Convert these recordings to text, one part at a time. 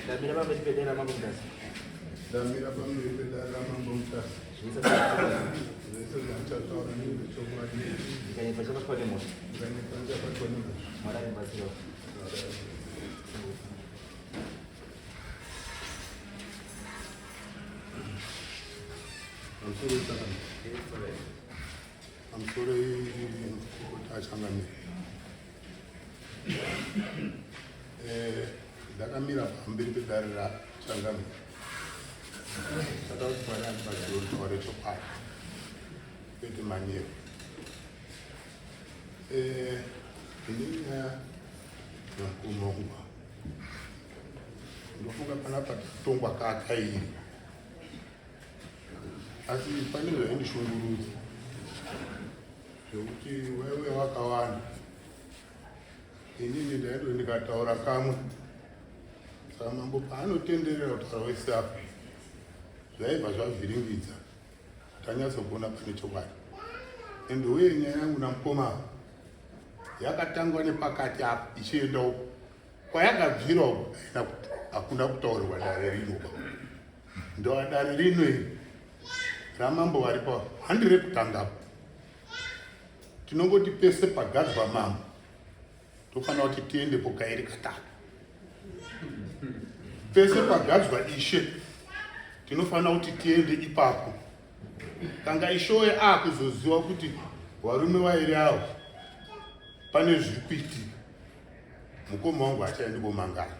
Damira Bambo pedera Bambo Mutasa. Damira Bambo pedera Bambo Mutasa. Isso é Ganhei para nós podemos. para Morar em Brasil. I'm sorry, Dakamira Bambi Dara Changami. Sadot Paran Basul for a chopper. Pretty mania. India Nakumongwa. Ndofunga panapa tongwa kakai. Asi panelo endi shunguruzi. Kuti wewe wakawanda. Inini ndaendo ndikataura kamwe. Mambo paanotenderera kutaura West Africa. Zvaibva zvavhiringidza. Tanyatsokuona pane chokwadi. Ende uye nyaya yangu namukoma yakatangwa nepakati apo ichienda uko. Kwayakabvira uko hakuna kutaurirwa dare rino. Ndo dare rino iri ramambo varipo handire kutangapo. Tinongoti pese pagadzwa mambo tofanira kuti tiendepo kairi katatu. Pese pagadzwa ishe tinofanira kuti tiende ipapo. Kanga ishowe akuzoziva kuti varume vairi avo pane zviri kuitika, mukoma wangu achaendi komangana.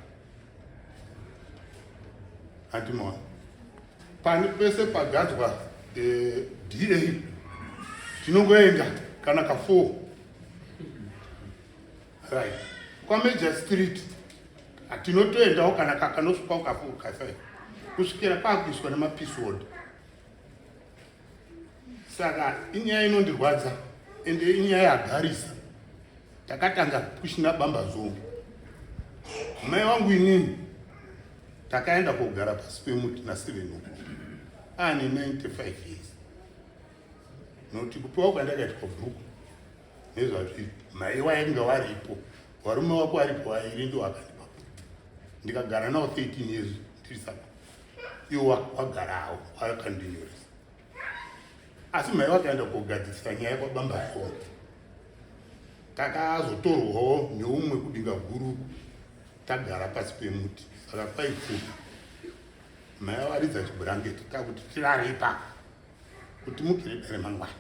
Handimona pane pese pagadzwa DA tinongoenda kana ka4 right kwaMajor Street atinotoendawo kana kanosvika ka4 ka5 kusvikira pakuiswa nemapeacewood. Saka inyaya inondirwadza ende inyaya yagarisa. Takatanga kushina bamba zongo. Mai wangu inini takaenda kugara pasi pemuti na7 ane 95 years. Noti kupiwa kwandakaita kubhuku nezvazviri mai wainga varipo, varume wako varipo vairi ndo vakandipa. Ndikagara nawo 13 years ndiri saka iwo wagarawo wakandinyurisa. Asi mai wakaenda kugadzisira nyaya kwabamba zongo. Takazotorwawo neumwe kudinga guru tagara pasi pemuti. Saka paipfuta mai waridza chibhurangeti takuti tirare ipapo kuti mukire dare mangwana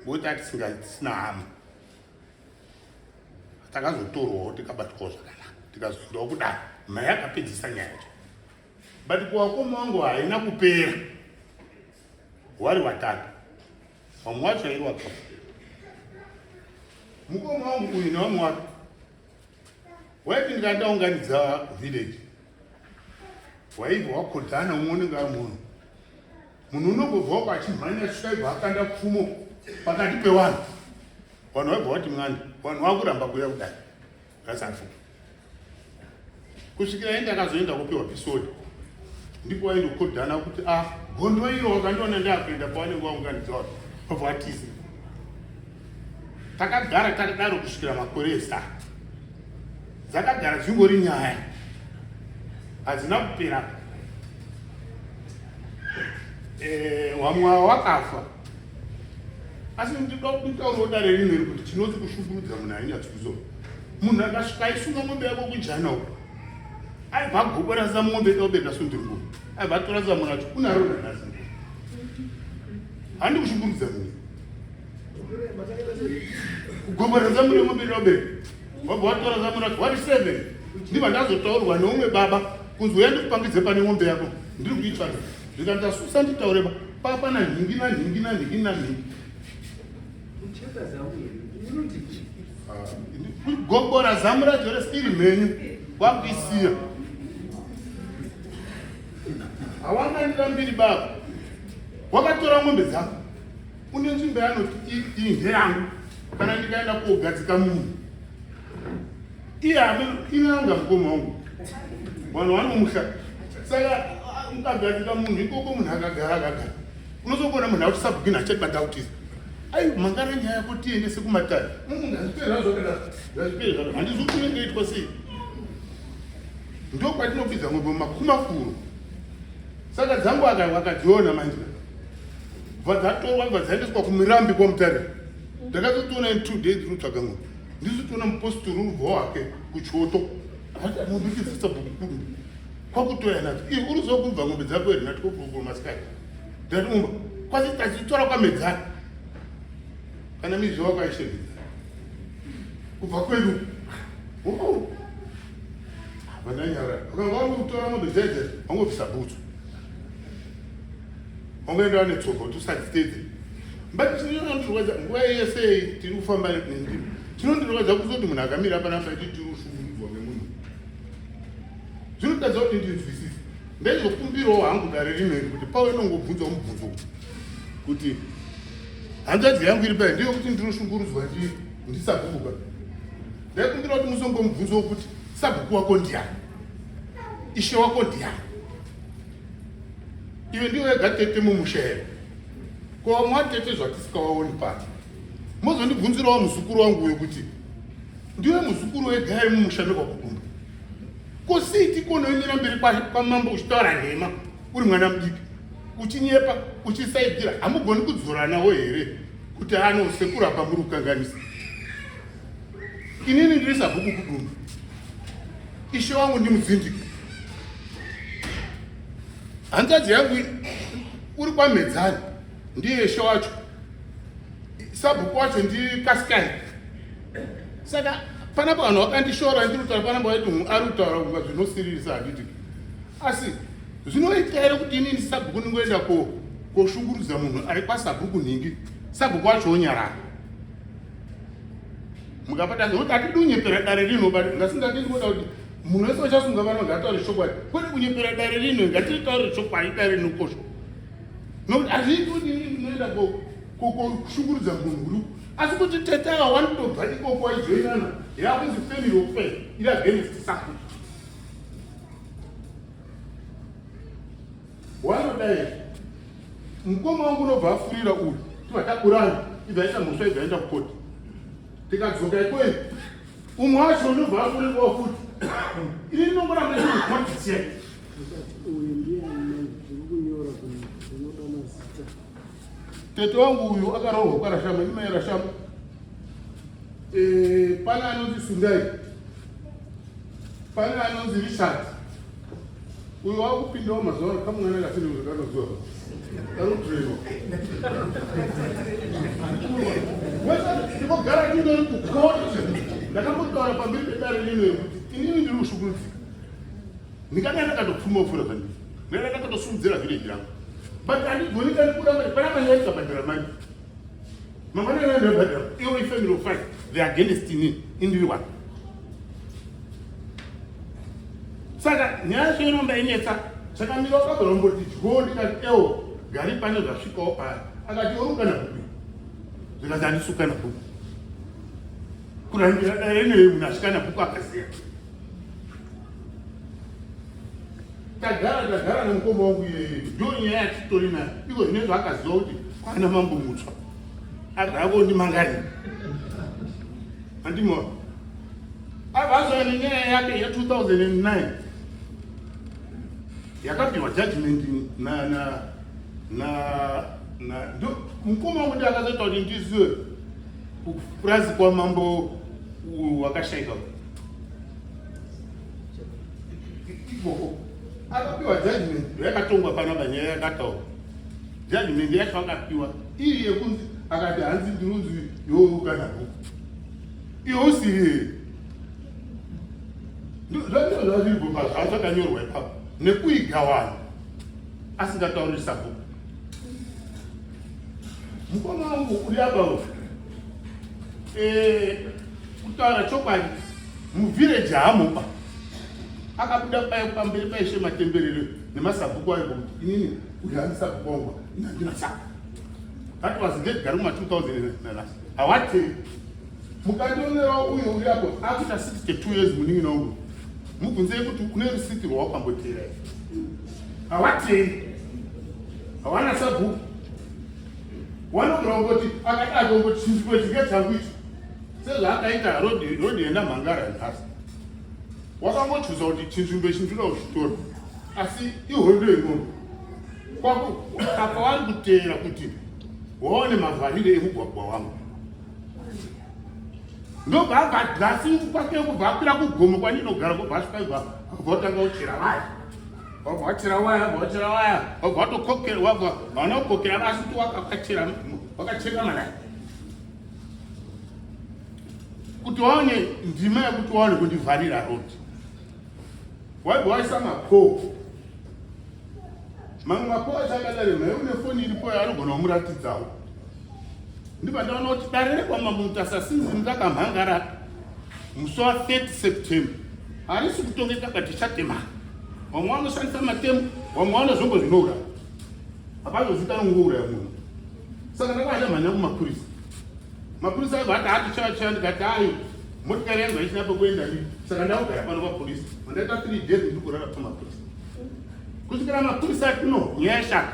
ngokuti atisina hama. Takazotorwawo tikabatwawo zvakanaka tikazoendawo kudaro. Mai akapedzisa nyaya yacho, but kuwakoma wangu haina kupera. Wari watatu, vamwe wacho airi wakafa. Mukoma wangu uyu nevamwe wake waiti ndikataunganidza village waibva wakodhana umwe unenge ari munhu unongobvawo achimhanya svaibva akanda pfumo pakati pevanhu. Vanhu vaibva vati mwana vanhu vakuramba kuuya kudai rasafu kusvikira ende akazoenda kupiwa pisodi ndipo waindokodhana kuti gondo iro wakandiona ndakuenda pavanenge vaunganidza vanhu vabva vatiza. Takagara takadaro kusvikira makore esa. Dzakagara zvingori nyaya hadzina kupera. Vamwe wakafa. Asi ndinoda kutaurawo dare rino kuti chinoti kushungurudza munhu hainyatsokuziva. Munhu akasvika aisunga mombe yako kujana uko aibva agoborasa mombe kaubenda sundirungu aibva atorasa munhu acho unaro nanhasi. Handi kushungurudza munhu kugoborasa mune mombe kaubenda wabva watorasa munhu acho wari 7. Ndibva ndazotaurwa neumwe baba kunzi uya ndikupangidze pane mombe yako ndiri kuitsvaka. Ndikandasusa nditaureba papana nhingi nanhingi nanhingi nanhingi. Gobora zamu racho rese iri mhenyu kwakuisiya. Hawangandira mbiri baba. Wakatora mombe dzako. Une nzvimbo yanoti iyi ndeyangu kana ndikaenda kogadzika munhu. Iye inanga mukoma wangu. Vanhu vanomusha. Saka ukagadzika munhu ikoko munhu akagara. Unozokuona munhu autisabhugina achatibata autisa. Ai mangana nyaya yako tiendese kumatare. Ngazvipera zvakadaro. Handizvi kunenge itwa sei. ndo kwatinopidza ngombe mumakumafuro. Saka dzangu akadziona manje vadzatorwa vadzaendeswa kumurambi kwamutare. Ndakatotoona in 2 days rutsvaga ngombe ndizotoona mupostori urubva wake kuchoto anombikizisa bhukukuru kwakutoya nadzo iye uruziva kubva ngombe dzako here natikokuko masikati ndati umba kwasi tachitora kwamedzana kana mizvi wakaishevedzana kubva kwedu vananyara vakanga vangotora ngombe dzedze vangobvisa bhutsu vangoenda vane tsoka kuti usadzitedze but chinondirwadza nguva yese tiri kufamba nendiro chinondirwadza kuzoti munhu akamira panapa iti tiri kushungurudzwa nemunhu zvinotadza kuti ndinzwisise ndaizokumbirawo hangu dare rimweni kuti pauye nongobvunza mubvunzo kuti hanzvadzi yangu iri pai ndiyo kuti ndiri kushungurudzwa ndisabhukuka ndaikumbira kuti musongomubvunzo wokuti sabhuku wako ndiani ishe wako ndiani iwe ndiwe wega tete mumusha here kwa mwatete zvatisikawaoni pano mozondibvunzirawo muzukuru wangu uyo kuti ndiwe muzukuru wega here mumusha mekwakudumba kositi konoimira mberi kwamambo uchitaura nhema uri mwana mudiki uchinyepa uchisaidira hamugoni kudzora nawo here kuti anosekura pamuri kukanganisa inini ndiri sabhuku kudumba ishe wangu ndimuzindika hanzvadzi yangu uri kwamedzani ndiye ishe wacho sabhuku wacho ndikasikani saka panapa vanhu vakandishora ndirutaura panapa vaiti munhu ari kutaura kunga zvinosiririsa handiti asi zvinoita here kuti inini sabhuku ndingoenda koshungurudza munhu ari kwasabhuku nhingi sabhuku wacho onyarara mukapata nokuti atidunyepera dare rino but ngasingatiingoda kuti munhu wese wachasunga vana ngataure chokwadi kwete kunyepera dare rino ngatiritaure chokwadi dare rinokosha nokuti hazviiti kuti inoenda kushungurudza munhu uri asi kuti tete akawani kutobva ikoko aijoinana yakunzi family of faith iri against saku wanodai mukoma wangu unobva afurira uyu tivatakurana ibvaita mhosva ibvaenda kukoti tikadzoka ikweni umwe wacho unobva afurirwawo futi ini rinongoramba irimukonditia tete wangu uyu akarohwa kwarashama imai rashama pane anonzi sundai pane anonzi richard uyu wakupindawo mazuva kamwana kasiri zvakanozuva arutreno ndikogara ndindori kukoti ndakambotaura pamberi pedare rino yekuti inini ndiri kushukurudzika ndikanga ndakatopfuma upfura pandii ndanga ndakatosumudzira vileji rangu but handigoni kandikuramba panamanyaiza badhara mani mangwana nandabhadhara iwo ifamily of five the against inini indiri wani saka nyaya yacho inomba inetsa chakamira wakagoromboti dyo ndikati ewo gari pane zvasvikawo paya akati orukana bhuku zvikati handisukana bhuku kurangira dare neyo munhu asvikana bhuku akaziya tagara nemukoma wangu iyeyo ndo nyaya yatitori nayo iko zvine zvaakaziva kuti kwana mambo mutsva agako ndimangarira handimoa abvazova nenyaya yake ye2009 yakapiwa judgment ndo mukoma wangu ndi akazoita kuti ndizive kupurazi kwamambo wakashaika ikoko akapiwa judgment yakatongwa panapa nyaya yakataura judgment yacho akapiwa iri yekunzi akati hanzi ndinonzi yourukana bhuku iwe usiri zvazvo zvazviripo pazvakanyorwa ipapo nekuigawana asingataurisa bhuku mukoma wangu uri apa kutaura chokwadi muvhireji hamoba akabuda pamberi paishe matemberero nemasabhuku aiko kuti inini uri handi sabhuku wangu inandina saka that was ndegari muma2009 hawatei mukandionerawo uyo uri apo akuita 62 years munin'ina wangu mubvunzei kuti une rusiti rwawakambotera hawatei hawana sabhuku wanogorongoti akatagongochinjwe chike changu ichi sezvaakaita rodi yenda mhangara nhasi wakangochuza kuti chinzvimbo ichi ndinoda kuchitora asi ihondo inono apa vari kuteera kuti waone mavharire emugwagwa wangu ndobva abvadhasi kwake kubva apira kugomo kwandinogara kubva asvikaibva abva utanga uchera waya wabva wachera waya abva wachera waya wabva watokokera wabva hauna kukokera asi kuti wakacheka malai kuti waone ndima yekuti waone kundivharira roti waibva waisa mapoo mamwe mapoo achakadare mhai une foni iripo yaanogona kumuratidzawo ndibva ndaona kuti dare rekwamambo Mutasa sinzi ndakamhangara musi wa 30 September harisi kutongeka kati chatemana vamwe vanoshandisa matemu vamwe vanozvombo zvinouraya hapazozvita nongouraya munhu saka ndakaenda mhanya kumapurisa mapurisa aibva ati atichaya ndikati ayo motikari yangu haisina pekuenda nii saka ndaugara pano papurisa mandaita 3 days ndiri kurara pamapurisa kusvikira mapurisa ati no nyaya yashaka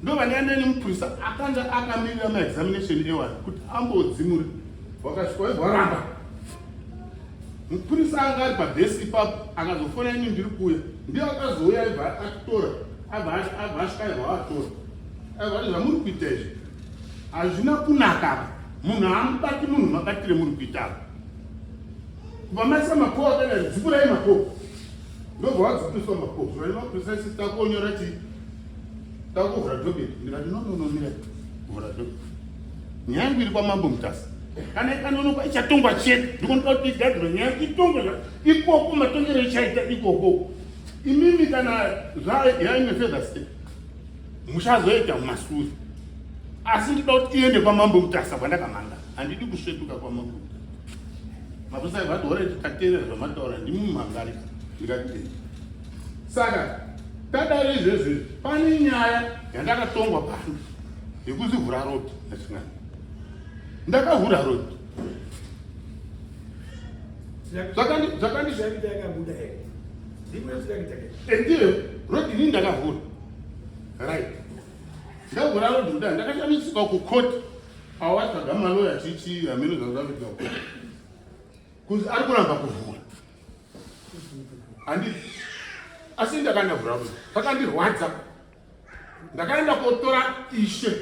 ndobva ndaenda nemupurisa akanga akamirira maexamination ewana kuti ambodzimura wakasvika waibva waramba mupurisa anga ari pabhesi ipapo akazofona ini ndiri kuuya ndiyo akazouya aibva atitora abva asvika aibva watora aibva ati zvamuri kuita izvi hazvina kunaka apa munhu haamubati munhu mabatire muri kuita apa kubva maisa mapoo akadai dzipurai mapoo ndobva wadzipiswa mapoo zvani mapurisa isi takonyora ti takuvhura dhobheti ndikati nonomira kuvhura dhobheti nyaya yangu iri kwamambo Mutasa kana ikanonoka ichatongwa chete ndikondoda kuti igadzirwe nyaya itongwe ikoko matongero ichaita ikoko imimi kana zvayaime further step muchazoita mumasure asi ndida kuti iende kwamambo Mutasa kwandakamanga handidi kusvetuka kwamambo mapurisa aibva ati ore tikateerera zvamataura ndimumhangarika ndikati saka tadare izvezvi pane nyaya yandakatongwa pano yekuzivhura roti nachingani ndakavhura roti ndiyo roti ini ndakavhura right ndakavhura roti kudai ndakashamisika kukoti awataga maloya chichi hameno zvazvaviika kukoti kuzi ari kuramba kuvhura handiti asi ndakaenda vhura roti pakandirwadza ndakaenda kotora ishe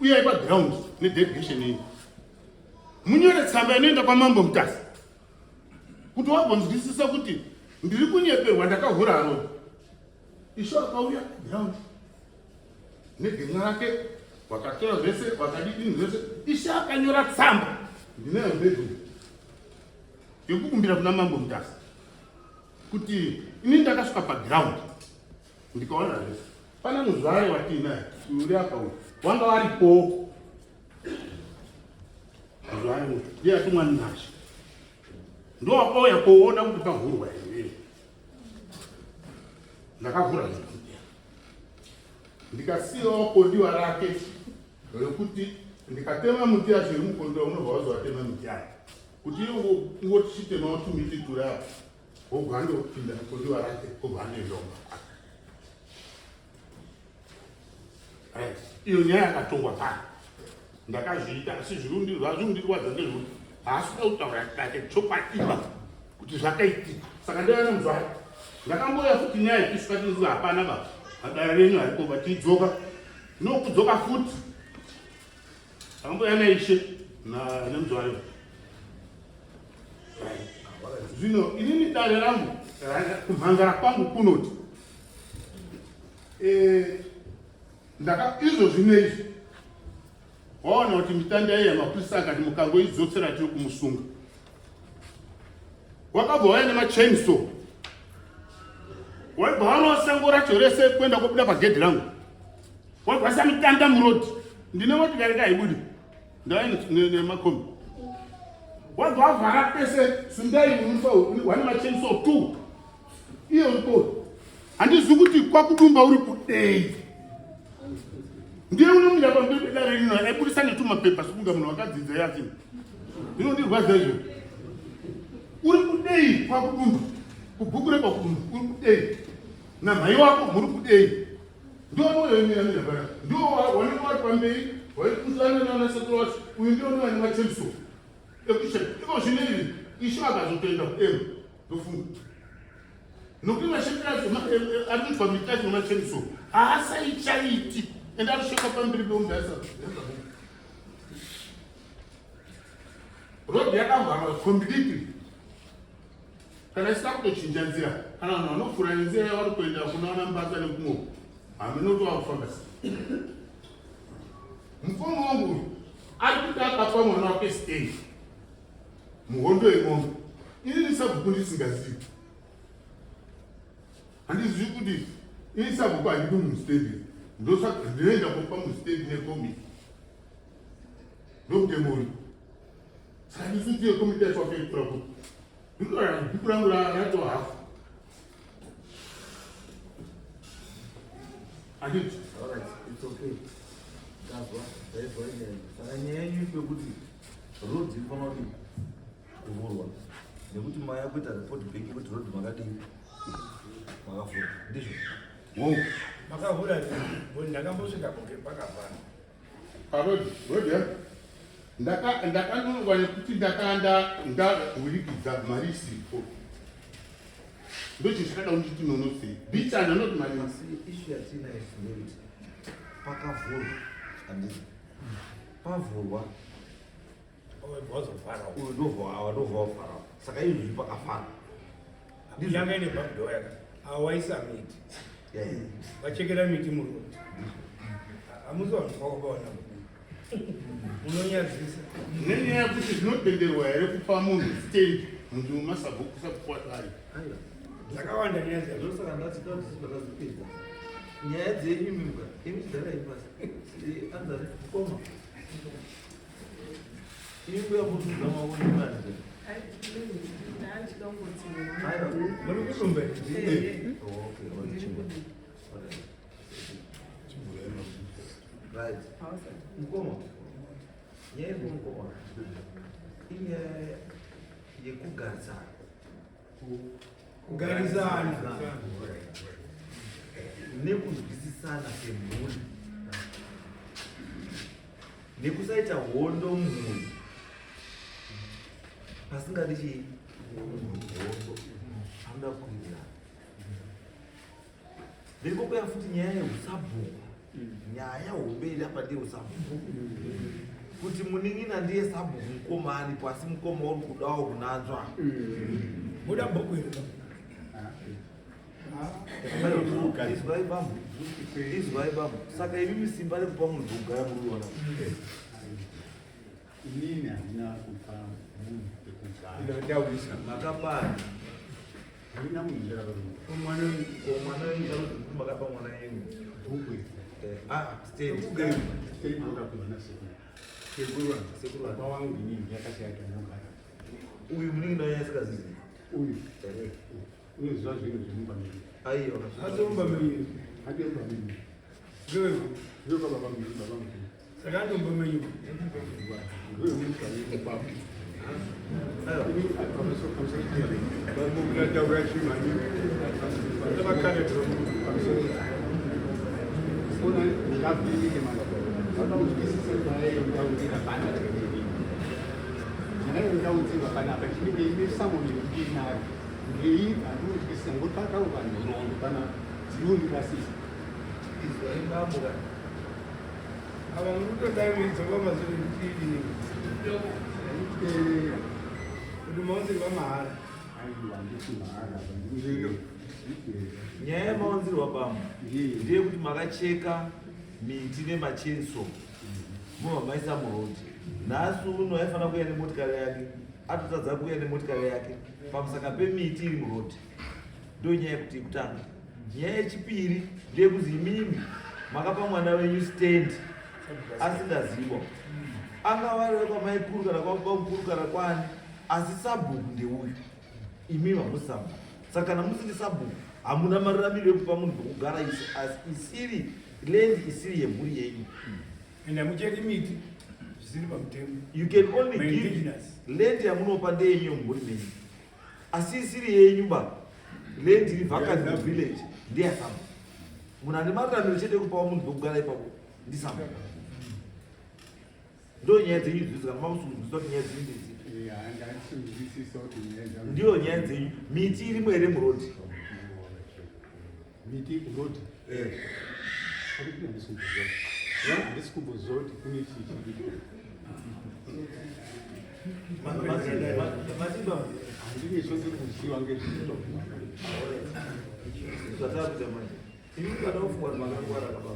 uyai paground nedelegation iyi munyore tsamba inoenda kwamambo Mutasa kuti wabvonzwisisa kuti ndiri kunyeperwa ndakavhura roti ishe akauya ground negenga rake wakatora zvese wakadidini zvese ishe akanyora tsamba ndinayo mbedhu yekukumbira kuna mambo Mutasa kuti ini ndakasvika paground ndikaona zvese pana muzvare watinaye uri apa uyu wanga waripo muzvare ndiye atumwa ninashe ndowakauya kuona kuti pavhurwa here ndakavhura zvekudia ndikasiyawo kondiwa rake rekuti ndikatema muti yacho iri mukondiwa unobva wazowatema miti yacho kuti ngotichitemawo tumiti turaya wobva ndopinda mukondiwa rake wobva ndezvomba iyo nyaya yakatongwa pano ndakazviita asi zvirundirwadza ndezvekuti haasina kutaura kake chokwadiwa kuti zvakaitika saka ndaiona muzvare ndakamboya futi nyaya yekusvikatizi hapana baba madara renyu hariko batidzoka nokudzoka futi ndakamboya naishe nemuzvare zvino inini dare rangu kumhangara kwangu kunoti izvo zvinezvi waona kuti mitanda iyi yamapurisa akati mukangoidzotsera tiri kumusunga wakabva waya nemachainsaw waibva wanawo sango racho rese kuenda kobuda pagedhi rangu wagwasa mitanda murodi ndine motikari kaibudi ndava nemakombi wabva wavhara pese sundai wane machainsaw 2 iye uripo handizivi kuti kwakudumba uri kudei ndiye unomira pamberi pedare rino aibudisa netumapepa sokunga munhu wakadzidza yake ndinondirwadza izvo uri kudei kwakudumba kubhuku rekwakudumba uri kudei namhai wako muri kudei ndonoyoimiramira pana ndo wanenge wari pamberi waikusananasekuru wacho uyu ndioniwane macheso ekusheka iko zvinei isho akazotoenda ndofunga nokuti mashekerazi ari kunzwa mitati nemacheniso haasaichaiti ende anosvika pamberi peumbeasa rodhi yakavharwa completely kana isina kutochinja nzira kana vanhu vanopfuura nenzira yavari kuenda kunaona mbasa nekumwe haminotova kufamba mufoma wangu uyu ari kuti akapa mwana wake stage muhondo yemombe ini nisabhuku ndisingazivi handizivi kuti ini sabhuku handidi mustedi ndosaka ndinoenda kupa mustedi nekomiti ndokutemori saka ndisuti yekomiti yacho wakaitira kuti bhiku rangu rato hafu handiti saka nyaya yenyu yekuti rodzi inofanira kuti kuvhurwa nekuti maya kuita report back kuti rodzi makadii makavhura ndizvo makavhura ndakambosvika kunge pakapana parodhi ndakanonwa nekuti ndahwirikidza mari isipo ndochi zvakada kunditi nonosei bicha ndanoti mari ishu yatina isinekuti pakavhurwa handisi pavhurwa uyu ndovhawa farao saka izvozvi pakafara yanga ine bhabdo yaka awaisa miti vachekera miti muroti hamusi vanhu kwakabaona unonyadzisa nenyaya yekuti zvinotenderwa here kupa munhu stage munhu umasabhuku sakukwatari dzakawanda nyaya dzazosaka ndatikazipedza nyaya dzenyu mimba imidzaraipasi anzari koma imbuya kuzudza maonimanje muri kusumbe right mukoma nyaya yekumukoma inyaya yekugarisana kugarisana nekuzwisisana semhuri nekusaita hondo mhuri pasingadi chii hondo anoda kuirirana ndiripokuya futi nyaya yeusabhuku nyaya hombe iri apa ndeusabhuku kuti munin'ina ndiye sabhuku mukomani pasi mukoma uri kudawo kunanzwa muda bhuku iri izwai bambo izwai bambo saka imi simba rekupa munhu kugara muriona inini handina kupa munhu ndakataurisa makapani handina munhu ndakaruti omwana makapa mwana yenyu bhuku ndakuzana sekuru baba wangu inini yakashayata nogara uyu munin'ina yaisikazizi uyu unoziva zvinhu zvemumba miri aiwa atomba menyu atomba miri ngewe ndoka baba miri baba mukuru saka atomba menyu ndoyo munyika yemubabu bamukataura chimani tabakane ona ngabhilike mara vakauzwisisa vaye ndaudira pana zvinayo ndaudzirwa panapa chinenge ine samoni ndinayo ngei handinozwisisa ngokuti pakauvanhu rondo kana dzirundirasisa izwai bambo ava muri kutodai muidzoka mazuri nditidini kuti maunzirwa mahara aiwa ndisi mahara nyaya yemaunzirwa bambo ndiye kuti makacheka miti nemachenso mubva maisa murodhi nhasi uno aifanira kuuya nemotikari yake atotadza kuuya nemotikari yake pamusaka pemiti iri murodhi ndo nyaya yekuti yekutanga nyaya yechipiri ndeyekuzi imimi makapa mwana wenyu stendi asingaziwa angavareva kwamaikuru kana kwababa mukuru kana kwani asi sabhuku ndeuyu imimi hamusi sabhuku saka kana musiri sabhuku hamuna mararamiro ekupa munhu pekugara isiri lendi isiri yemhuri yenyu ende hamucheki miti zvisiri pamutemo you can only give lendi yamunopa ndeyenyu yomhuri menyu asi isiri yenyu ba lendi iri vacant muvillage ndeyasamba munhu ane mararamiro chete kupawo munhu pekugara ipapo ndisamba ndo nyaya dzenyu dzidzi kana mamusunguzisa kuti nyaya dzenyu ndedzi ndiyo nyaya dzenyu. Miti irimo here murodhi? Miti kurodi handisi kumbozoti kune chichi Matimba handine chose kuziva ngezvito zvatakuita manje. Imi kana ufungwa makangwara baba.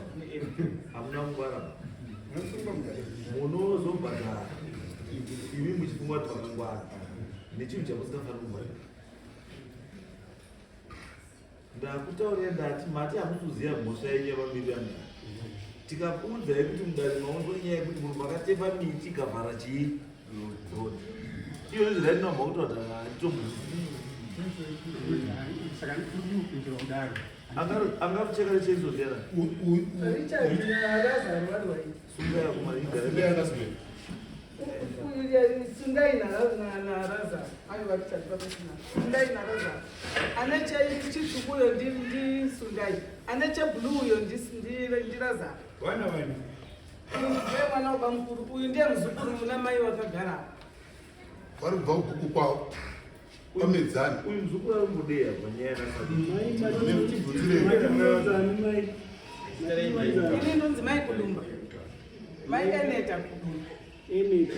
Hamuna kungwara. Munozobhadhara. Imi muchifungwa kuti makangwara. Nechinhu chamusingafani kungwara. Ndakutaurira ndati mati hamukuziya mhosva yenyu yepamiri yangu. Tikakuudzai kuti mudare maongo nyaya yekuti munhu makatepa miti ikavhara chii rodhi. Iyo zviraitinamba kutaura saka ndikuupindira kudaro angakucheka necheizodera sunga yakumaigara Sundai naraza aiwa tichadipapesina Sundai naraza ane chitsvukuyo ndi Sundai ane chebhuluyo ndiraza Wana ndiye mwana wabamukuru uyu ndiye muzukuru muna mai vakagara vari kubva kuguku kwavo pamedzani. Uyu muzukuru ari kumbodeya panyaya ini ndonzi mai kudumba mai eneta kudumba ndimi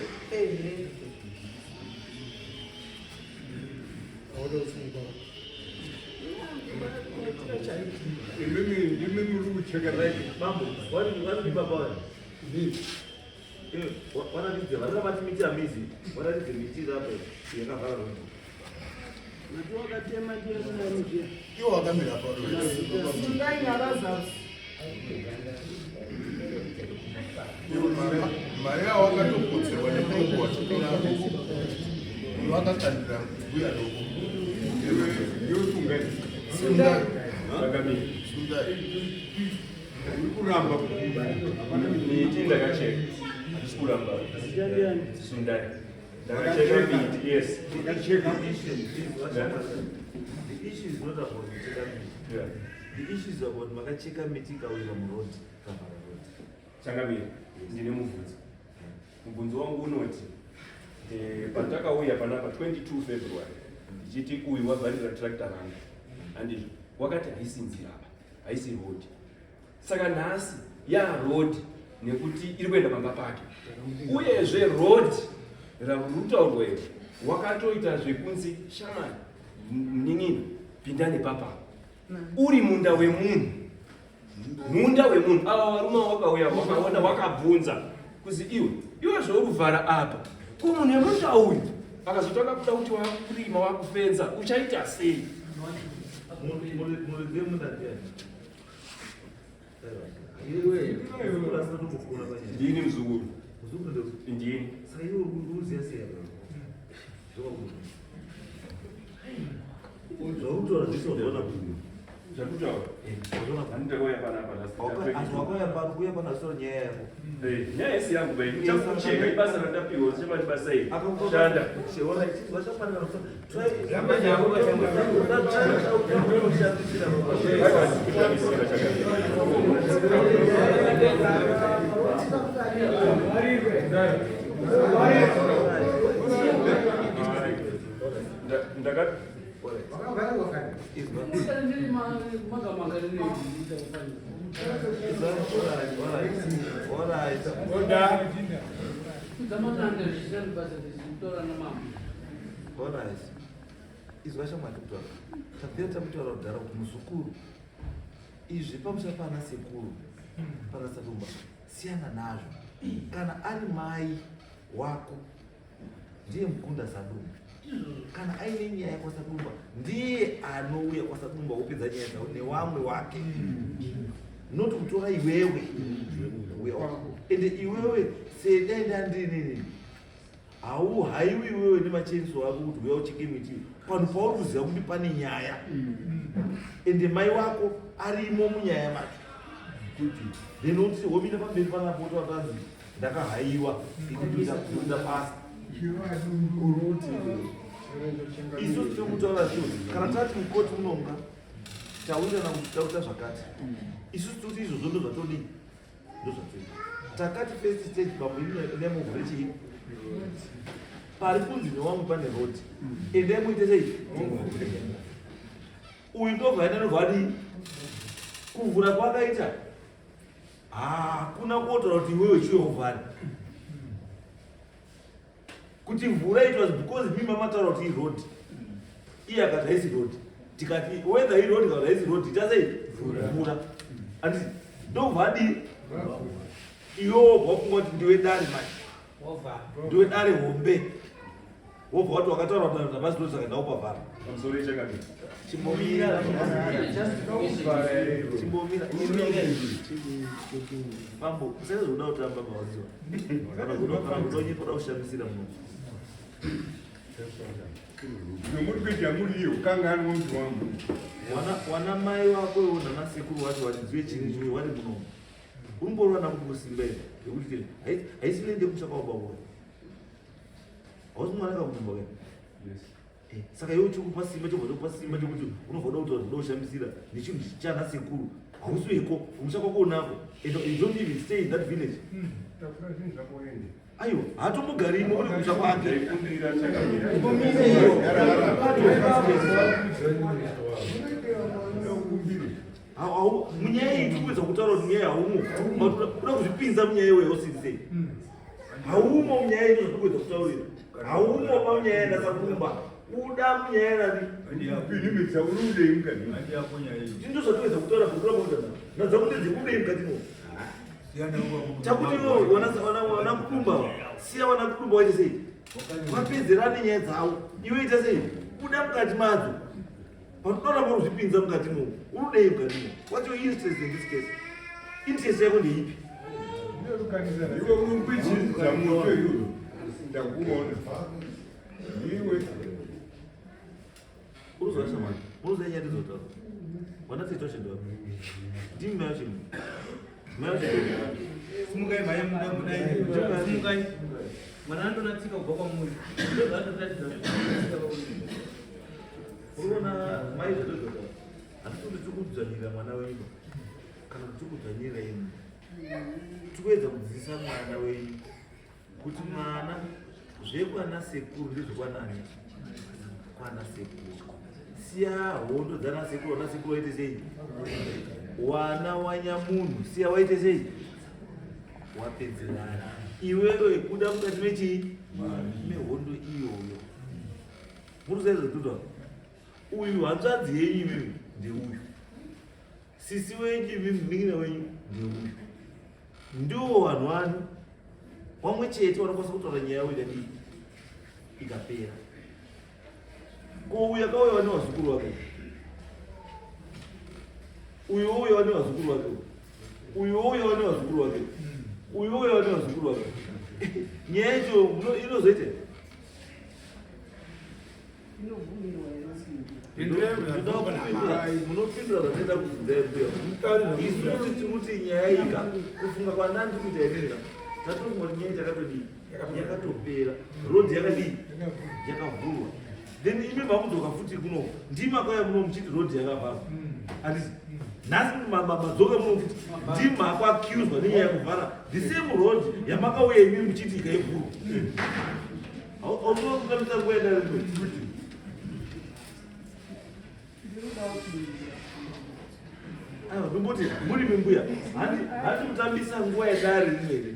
muri kucheka Bambo, vari baba vari? Vanaridze, varina vati miti hamizi, vanaridze miti rapo yakavhara rodhi. Iwo wakamira Sundai naraza mari yavo vakatokodzerwa nemurungu wachipiravo uyo vakakandira mbuya doko Sundai kuramba miti ndakacheka handisi kuramba Sundai ndakacheka miti yes ndakacheka The issue is not about kucheka miti. The issue is about makacheka miti ikawira murodhi kavhara rodhi. Changamire ndine mubvunzo wangu unoti patakauya panapa 22 February ndichiti uyu wabharira tractor rangu handizvo wakati haisinzira apa haisi road. Saka nhasi road nekuti iri kuenda panga pake uyezve road rutaurwa iri wakatoita zvekunzi shamani mnin'ina pindane papa uri munda wemunhu ava varume wakauya wakaona wakabvunza kuzi iwe zvauruvhara apa kumunhu nemunda uyu akazotanga kuda kuti wakurima wakufenza uchaita sei? Ndini mzukuru ndini nyaya isi yangu baichakucheka ibasa randapiwa chemati basa iri shanda ndakati izwa shamwari kutaura tapera tamutaura kudhara kuti muzukuru izvi pamusha pana sekuru pana sadumba siyana nazvo. Kana ari mai wako ndiye mukunda sadumba, kana aine nyaya kwasadumba ndiye anouya kwasadumba opedza nyaya dzavo nevamwe wake, noti kutora iwewe uya wako. Ende iwewe sedaenda ndinini haiwi iwewe nemachenso ako kuti uya ucheke miti pano pauri kuziva kuti pane nyaya, ende mai wako arimo munyaya macho kuti ndenoti womira pamberi panapoto watanzi ndakahaiwa ikuita kufunda basa. Isu tirikutaura zviro kana tati mukoti unonga tawirana kuti takuta zvakati, isu tiri izvozvo ndo zvatodii ndozvatoita takati first stage Bambo ine movhurechii pari kunzi newangu pane rodi endai muite sei uyu ndobva aina novhadi kuvhura kwakaita hakuna kuotaura kuti iwewe chiovhari kuti mvura itwa because mimi mamataura kuti irodi iye akati haisi rodi tikati whether irodi kana haisi rodi tasei mvura anditi ndobvadi iwewo bva kungoti ndiwe dare manje ndiwe dare hombe wobva wati wakataura kuti ndapasi saka ndaupavhara pamusoro chakadii chimbomira Bambo usazoda kutamba mawaziwa kana kudonyepoda kushamisira muno nomuri kuita muriyo kangani womuti wangu wana mai wako iwo nanasekuru wacho watidziwe chinhu chimwe wari muno urimborwana kukusimba iri yekuti haisi nende kutsvaka wabaura hausi mwana kakutumba kai saka iwe chikupa simba chokupa simba chokuti unovhoda kuti wazoda kushamisira nechinhu chana sekuru hausweko kumusha kwako unako and you don't even stay in that village aiwa hatomugarimo uri kumusha kwake munyaya iyi tikuedza kutaura kuti nyaya haumo uda kuzvipinza munyaya iwe yosirisei haumo munyaya ino zvatikuedza kutaurira haumo pamnyaya ndasakumba uda munyaya nani tindo zvatiwedza kutaura kukuramaudana nadzakuti dzekudei mukatimo takuti wana kudumba siya wana kudumba waite sei wapedzerane nyaya dzavo iwe ita sei uda mukati madzo patodaura kuzvipinza mukatimo unodei mukatimo what's your interest in this case interest yako ndeipi iwe urikuichidza moto iyoyo ndakuona iwe uruzvashamani muruzaenya ndizotaura wanatitoshindwa ndimi mayoshinhu simukai mhaya muda mudai simukai mwana andonatsika kubva kwamuri unoona mai zvatozvota hatitoti tikudzvanyira mwana wenyu kana kuti tikudzvanyira inu tikuedza kudzidzisa mwana wenyu kuti mwana zvekwana sekuru ndezvekwanani kwana sekuru siya hondo dzana sekuru wana sekuru waite sei wana wanyamunhu siya waite sei wapedzerana iwewe kuda mukati mechii mehondo iyoyo murusaizvatutwa uyu hanzvadzi yenyu imimi ndeuyu sisi wenyu imimi munin'ina wenyu ndeuyu ndiwo vanhu vanu vamwe chete vanokwanisa kutaura nyaya yavo ikadii ikapera ko uyu akauya vane vazukuru vake uyu ouya vane vazukuru vake uyu ouya vane vazukuru vake uyu ouya vane vazukuru vake nyaya yacho inozoite munopindura zvatenda kuzidzaibuya isusi timuti nyaya ika kufunga kwanani tikuita inenga tatofunga kuti nyaya chakatodii yakatopera rodhi yakadii yakavhurwa then imi makudzoka futi kuno ndimakauya muno muchiti rodhi yakavharwa handiti nhasi madzoka muno futi ndimakwakiuzwa nenyaya yekuvhara the same road yamakauya imiri muchiti ikaivhurwa aunokutamisa nguva yedarimwe aiwa ndomboti muri mimbuya handi kutambisa nguva yedare rimwere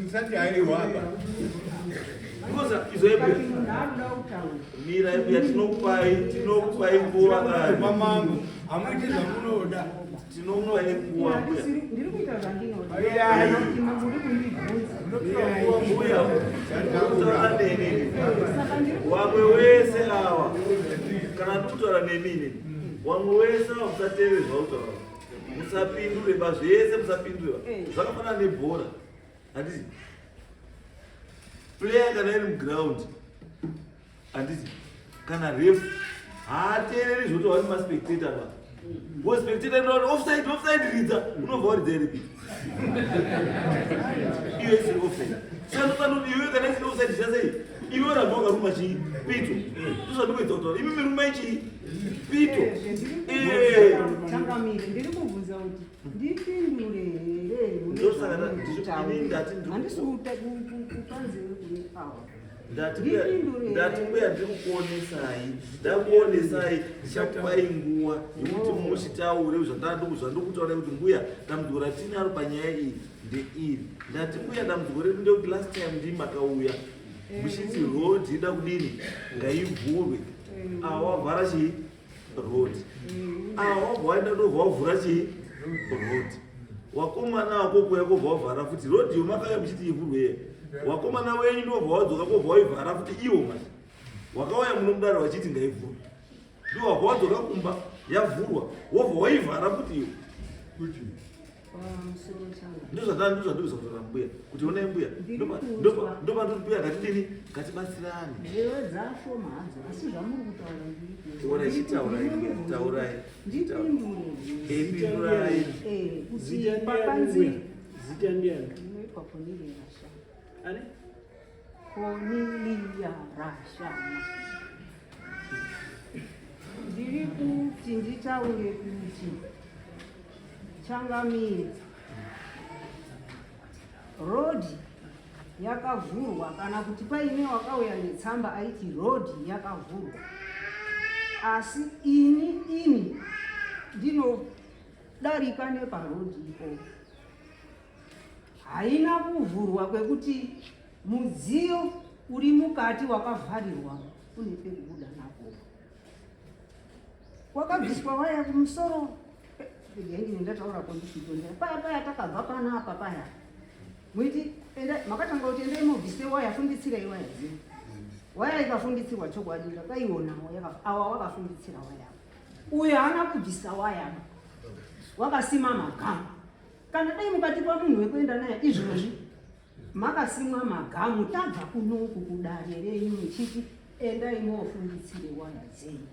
musati aiwaba because izoebuya mira ebuya tinokupai nguva kari mamangu hamuiti zvamunoda tinokupai nguva buya ndiri kuita zvandinoda buya kutaura nenini wamwe wese ava kana ndikutaura nemine wamwe wese ava musateve zvautaura musapindureba zvese musapindureba zvakafanana nebhora handiti player kana iri muground handiti kana refu haateereri zvoti wari maspectator ba wospectator inoati offside ridza unobva waridza iripi iyo isiri offside saka ndofanoti iwe kana isiri offside zvasei Iwe ramboga ruma chi pito. Tusa ndiko itoto. Imi miruma chi pito. Changamire ndiri kubvunza kuti ndipindure here Ndosaka ndati handisuta kupanzewe kune awa ndatibuya ndikukuonesai ndakuonesai ndichakupai nguva yekuti muchitaure zvandokutaura kuti mbuya dambudziko ratini ari panyaya iyi ndeiri ndatibuya dambudziko redu ndekuti last time ndii makauya muchiti road ida kudini ngaivhurwe awa wavhara chii road awa wabva waenda ndobva wavhura chii road wakomana wako kuya kobva wavhara futi road iyo makauya muchiti ivhurwe wakomana wenyu ndobva wadzoka kobva waivhara futi iwo mani wakauya muno mudare wachiti ngaivhurwe ndo wabva wadzoka kumba yavhurwa wobva waivhara futi iwo ndozvandikuza kutaura mbuya kuti onai mbuya ndopa ndoti mbuya ngatidini ngatibatsirane nhewe dzashoma hadzo asi zvamuri kutaura ora chitaurai taurai ndipindurai kuti pakanzi Zita ndiani? inoitwa Cornelia Rashama. Ani? Cornelia Rashama. Ndiri kuti nditaure kuti Changamire rodi yakavhurwa kana kuti paine wakauya netsamba aiti rodi yakavhurwa, asi ini ndinodarika neparodi ipo haina kuvhurwa kwekuti mudziyo uri mukati wakavharirwa une pekubuda napo, wakabviswa waya kumusoro. Ndini ndataura kondisitondera paya takabva panapa paya mwiti makatanga kuti endai mubvise waya, funditsirai waya dzino. Waya ikafunditsirwa chokwadi ndakaionawo awa wakafunditsira waya, uyo haana kubvisa waya, wakasima magamu. Kana dai mukati pamunhu wekuenda naye izvozvi makasimwa magamu, tabva kunoku kudare renyu muchiti endai mofunditsire waya dzenyu.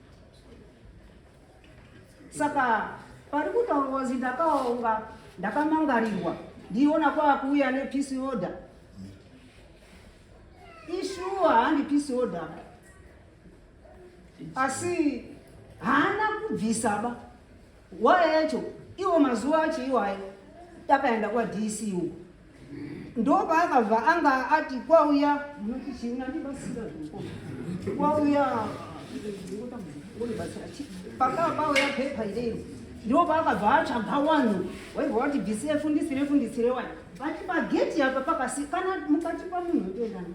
Saka pari kutaurwa ndakaonga ndakamangarirwa ndiona kwakuuya nepeace order. Ishuwa handi peace order, asi haana kubvisaba waya yacho. Iwo mazuva acho iwayo takaenda kwa DCU ndopa akabva anga ati kwauya munotichiuna ndibasira zvoko kwauya pakauya pepa idero ndopa akabva atsvaga wanhu waibva wati bvise funditsire waya vati pageti apa pakasikana mukati pamunhu wetoendana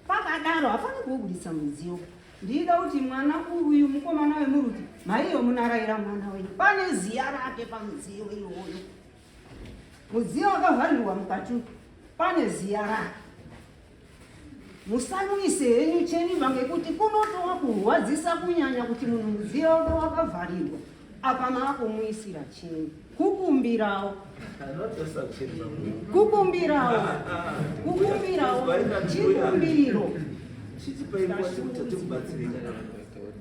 pakadaro hapana kuubudisa mudziyo. Ndida kuti mwana uyu mukomana wemuruti maiyo munaraira mwana wenyu pane ziya rake pamudziyo iyoyo. Mudziyo wakavharirwa mukati pane ziya rake. Musamuise henyu cheniva ngekuti kunotova kurwadzisa kunyanya kuti munhu mudziyo wake wakavharirwa apa maakumuisira cheni. Kukumbirawo chikumbiro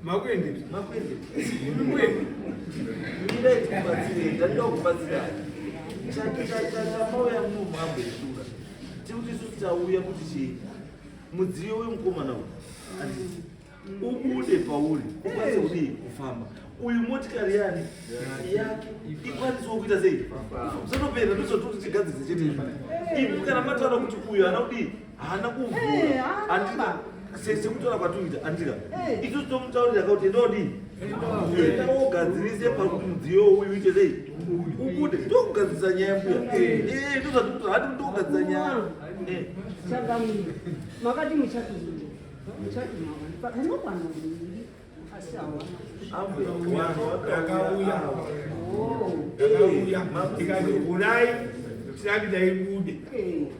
Makwende. chamauya munomhambo yesura tikuti isusu tauya kuti chii mudziyo wemukomana ubude pauri ukwanise kudii kufamba. Uyu motikari yani yake ikwanisewo kuita sei zvinopera ndizvotuti tigadzirise chete ivi kana mataura kuti uyu haana kudii haana kuvhura andina sekutora kwatuita andika isusu tomutaurira kuti ndodii enda wogadzirise pakuti mudziyo uyu uite sei ubude ndokugadzirisa nyaya mbuya ndozvatikuti hati ndokugadzirisa nyaya. Changamire makati muchati unokwana asi Akauya ikati unai tisati taibude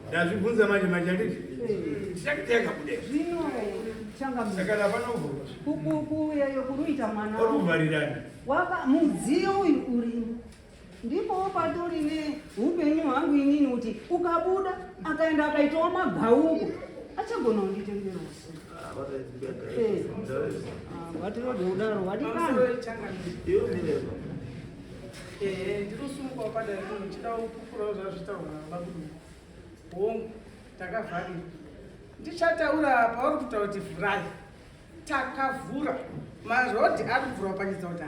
ndazvibvunza manje anditi tisati takabude zvino Changamire saka lapano kuuyayo kuruita mwana wakuvharirana mudziyo uyu urimo ndipo patori neupenyu hwangu inini kuti ukabuda akaenda akaitawo magauko achagona kunditengerosi watirode udaro wadikana ndinosungwa padare kuno chida kupupurawo zvazvitaura vabudu hongu takavharirwa Ndichataura pauri kutaura kuti vhurai. Takavhura. Marodhi ari kuvhura panyika kuti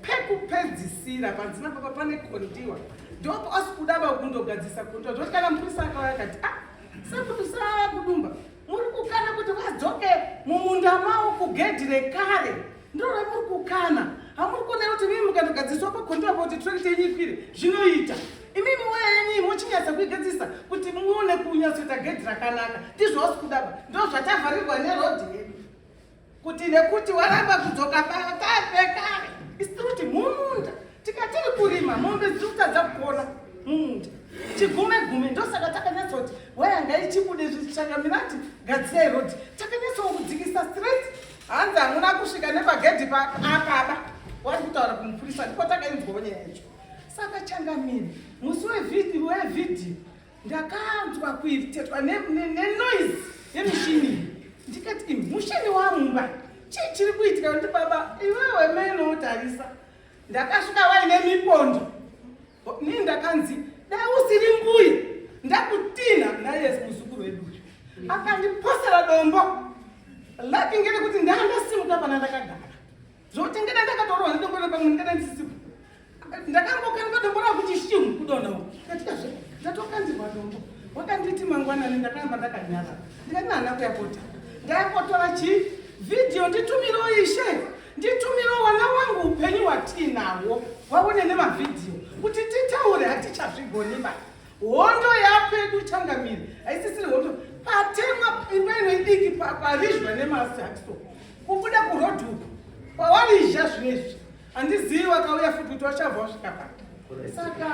pekupedzisira panzina papa pane kondiwa. Ndopo asikuda kundogadzisa kondiwa. Zvoti kana mupurisa akauya akati, sakuti sakudumba. Muri kukana kuti vadzoke mumunda mavo kugedhi rekare. Ndiro ramuri kukana. Hamuri kuona kuti mimi mukandogadziswa pakondiwa kuti tirekete inyipire. Zvinoita. Imimi wenyu muchinyatsa kuigadzisa kuti muone kunyatsoita gedhi rakanaka. Ndizvo wasikuda. Ndizvo zvatavharirwa nerodhi yedu. Kuti nekuti waramba kudzoka pakare. Isituti mumunda. Tikatiri kurima mombe dzirikutadza kupona mumunda. Chigume ndosaka takanyatsa kuti wayanga ichibude zvichakamira kuti gadzisai rodhi. Takanyatsa kudzikisa straight. Hanzi hamuna kusvika nepagedhi apaba. Wari kutaura kumupurisa ndipo takainzwawo nyaya yacho. Saka changamiri musi wevhidhiyo ndakanzwa kuitetwa nenoise yemishini. Ndikati mushini wamumba chii chiri kuitika kuti baba iwewe menotarisa. Ndakasvika vaine mipondo. Nii ndakanzi dai usiri mbuya ndakutina naye muzukuru wedu. Akandiposera dombo. Laki ngere kuti ndandasimuka pana ndakagara. Zvoti ngene ndakatorwa nedombo pamwe ngene ndisipo. Ndakangokanika dombo rakuti shimu kudona. Katikazve ndatokanzirwa dombo. Wakanditi mangwanani ndakamba ndakanyara. Ndikati nana kuyapota. Ndakotora vhidhiyo nditumiro ishe. Nditumiro wana wangu upenyu watinawo. Waone nemavhidhiyo. Kuti titaure hatichazvigoniba. Hondo yapedu changamiri. Aisisiri hondo. Patemwa imweni idiki parizhwa nemasi hakiso. Kubuda kurodhi uku. Pawarizha zvinezvi. Handizivi wakauya futi kuti wachabva wasvika pake. Saka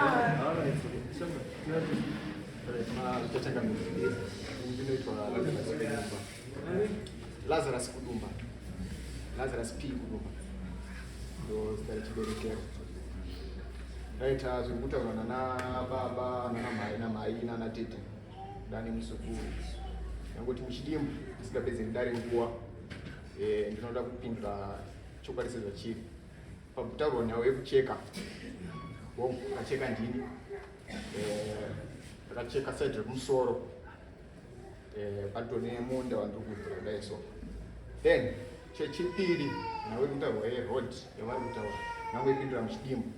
Lazarus kudumba. Lazarus P kudumba. Ndo zita rechiberekero. Ndaita zvekutaurana nana baba, nana mai, nana tete. Ndani musukuru. Nangoti muchidimbu ndisingapedze ndare nguva. Ndinoda kupindura chokwadi sezvachiri. Pakutaurwa nawo yekucheka. Ndakacheka ndini. Ndakacheka side rekumusoro. Patone munda wandikuvhura ndaiso. Then chechipiri nawe kutaurwa yeroad yavari kutaura. Nange ipindura muchidimbu.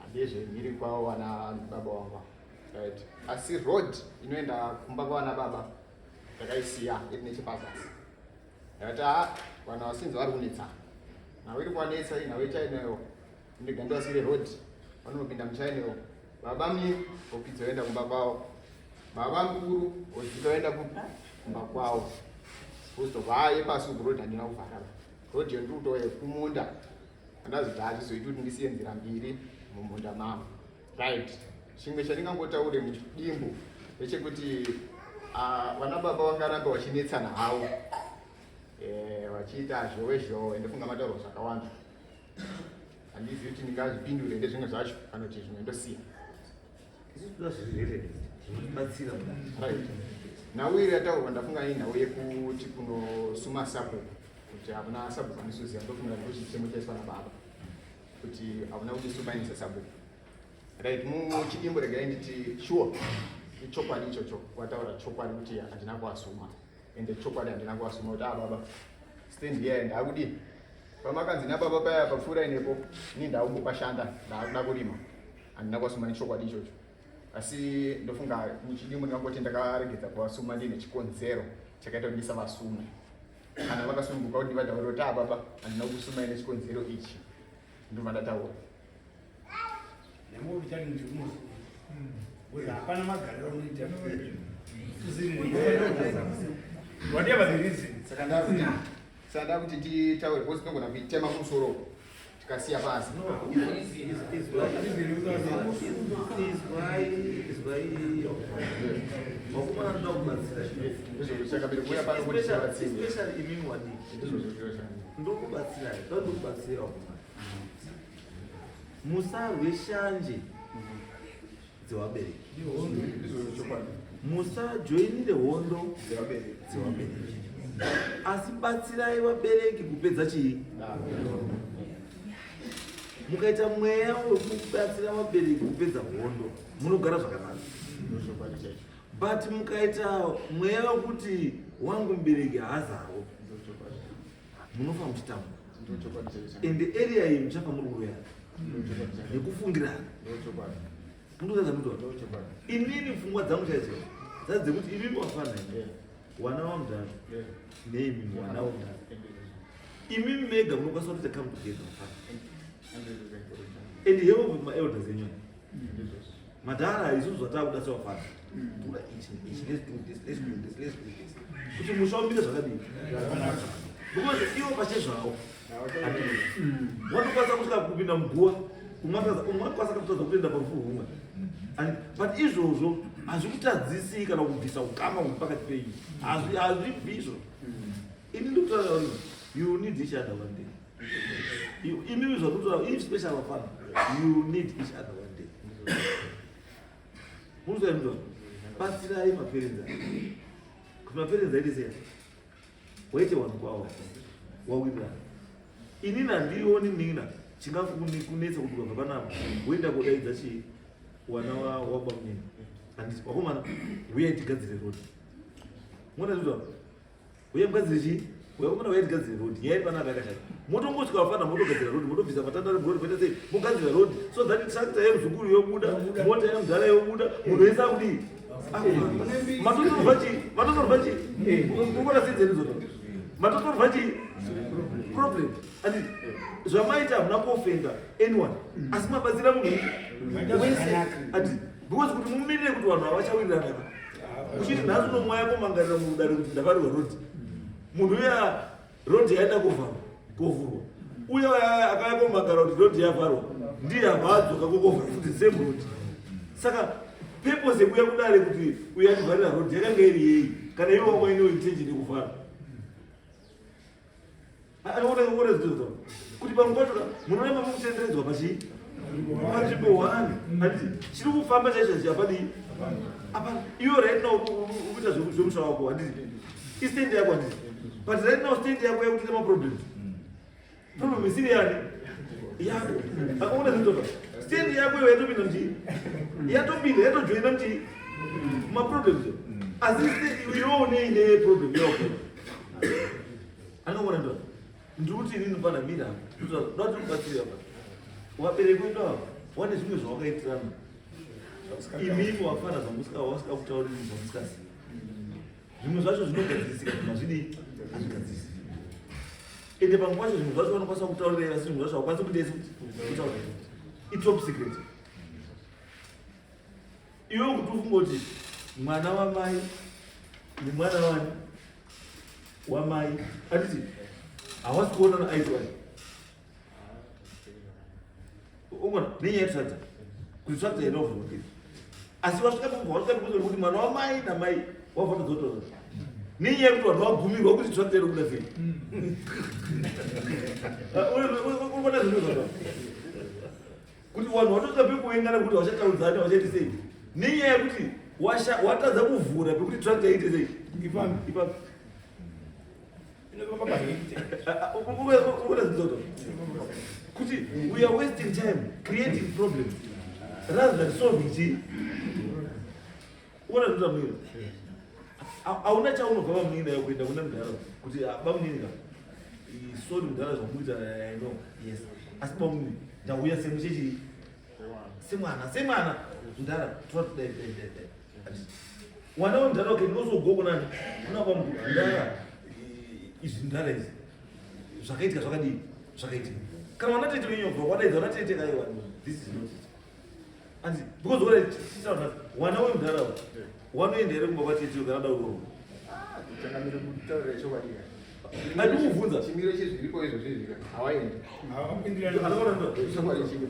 Handizve ndiri kwavo wana baba wangu. Right. Asi road inoenda kumba kwana baba ndakaisiya iri nechepazasi. Ndakati vana vasinzi vari kunetsa. Nawe iri kwanetsa nawe chaineyo. Ndega ndovasire road. Vanopinda muchaineyo. Baba mi opidza oenda kumba kwavo. Baba mukuru odzika oenda kumba kwavo. Kuzobva yepasi kuroad handina kuvhara. Road iyo ndiri kutoya kumunda. Handazoti hazvizoiti kuti ndisiye nzira mbiri mumunda mamo. Right. Chimwe chandingangotaure muchidimbu ndechekuti vana baba vangaramba vachinetsana havo. Vachiita zhowe ndofunga matauro zvakawanda. Handizivi kuti ndingazvipindure ndezvimwe zvacho kana kuti zvimwe ndosiya. Right. Nawe yataurwa ndafunga inhau yekuti kunosuma sabhuku. Kuti havana sabhuku andisuziva ndofunga ndochitemo chaiswa nababa. Kuti havana kutisumanisa sabhuku. Right, muchidimbu regai nditi sure ichokwadi ichocho kwataura chokwadi kuti handina kuasuma ende chokwadi handina kuasuma kuti baba stand here ndakudi pamakanzi nababa paya papfuura inepo ini ndakumbopashanda ndakuda kurima handina kuasuma nechokwadi ichocho asi ndofunga muchidimbu ndingangoti ndakaregedza kuasuma ndine chikonzero chakaita kuti ndisavasume kana vakasununguka kuti ndivataure kuti baba handina kusuma ine chikonzero ichi ndobva ndataura. Nemo bichani ndikumu. Weza hapana magariro unoita. Whatever the reason. Saka kuti titaure because tinogona kuitema kumusoro tikasiya pasi. Musarwe shanje dzevabereki. Musajoinire hondo dzevabereki. Asi batsirai vabereki kupedza chii? Mukaita mweya wekubatsira vabereki kupedza hondo munogara zvakanaka. but mukaita mweya wekuti wangu mubereki haazawo munofa muchitamba ende area iyi muchafa muri kuroya nekufungirana mundokaza mutoa inini pfungwa dzangu chaidzo dzadzekuti imimi wafana wana wamudhara neimimi wana wamudhara imimi mega munokwanisa kutoita come together wafana and yevo maelders enyu madhara isusu zvatakuda sewafana tura ichi let's do this kuti musha umbire zvakadii because ivo pache zvavo watokwanisa kusvika kupinda muguwa umwe akwanisa kutadza kutoenda parufu rumwe but izvozvo hazvikutadzisi kana kubvisa ukama huri pakati penyu hazvibvi izvo ini ndikutaura kuti you need each other one day imimi zvakutaura if special wafana you need each other one day munozoya batsirai maperenza kuti maperenza aite sei waite wanhu kwawo wawirana inini handioni nina chingakunetsa kuti ukabva panapa woenda kodaidza chii wana wabamnyeni handiti wakomana uya tigadzire rodi monazvizva uya mugadzire chii wakomana uya tigadzire rodi nyaya iri panapa yakashata motongosvika wafana motogadzira rodi motobvisa matanda rodi kuita sei mogadzira rodi so that tractor yemuzukuru yobuda mota yemudhara yobuda munhu wese akudii matotorwa chii ukona sedzenizoto matotorwa chii problem andi zvamaita hamuna kuofenda anyone asi mabatsira munhu wese andi because kuti mumirire kuti vanhu havachawirirana uchiti nhasi nomwa yako mangarira mudare kuti ndavariwa rodi munhu uya rodi yaenda kovhurwa uya akaya komagara kuti rodi yavharwa ndiye havadzoka kokovhura futi same rodi saka purpose yekuya kudare kuti uyativharira rodi yakanga iri yei kana ivo wamwaine intention yekuvhara anoona zvizo kuti pamukatoka munoramba mukutenderedzwa pachii panzvimbo 1 handiti chiri kufamba chaizvo chiapadii apa iwo right now ukuita zvemusha wako handiti istendi yako handiti but right now stendi yako yakuita maproblems problem isiri yani yako akaona zvizoka stendi yako iwo yatopinda mchii yatojoina mchii maproblems asi iwo uneine problem yako angaona ndo ndikuti inini pana mira dati kubatsira wabereki wedu ava wane zvimwe zvawakaitirana imimi wafana zvamusikautauriri zvamusikazivi zvimwe zvacho zvinogadzirisika mazvidii hazvigadzirisi ende pamwe pacho zvimwe zvacho vanokwanisa kutaurira asi zvimwe zvacho hakwanisi kudesi kutaurira itop secret iwe kuti ufunga kuti mwana wamai nemwana wani wamai handiti hawasi kuonana aitwai umona nenyaya yetractor kuti tractor inovhurukira asi wasvika kuti mwana wamai namai wavhota dzotora nenyaya yekuti vanhu vagumirwa kuti tractor iri kuda sei uona zvinhu zvaa kuti vanhu vatosvika pekuengana kuti vachataudzani vachaiti sei nenyaya yekuti watadza kuvhura pekuti tractor iite sei ipapo kuti we are wasting time creating problems rather than solving chii uona zvitamira hauna chaunobva pamunini nayo kuenda kuna mudhara kuti bamunini ka isori mudhara zvamuita no yes asi bamunini ndauya semuchechi semwana mudhara todai mwana wemudhara wake ndinozogogonani unapa mudhara izvi ndara izvi zvakaitika zvakadii zvakaitika kana vana tete venyobva wadaidza vana tete kaiwa this is not it and because what chisaona wana wemudharawa wanoenda here kumba kwatete kana dauroro changamire kutaurira chokwadi andikuvhunza chimiro chezviripo izvo zvezvika hawaendi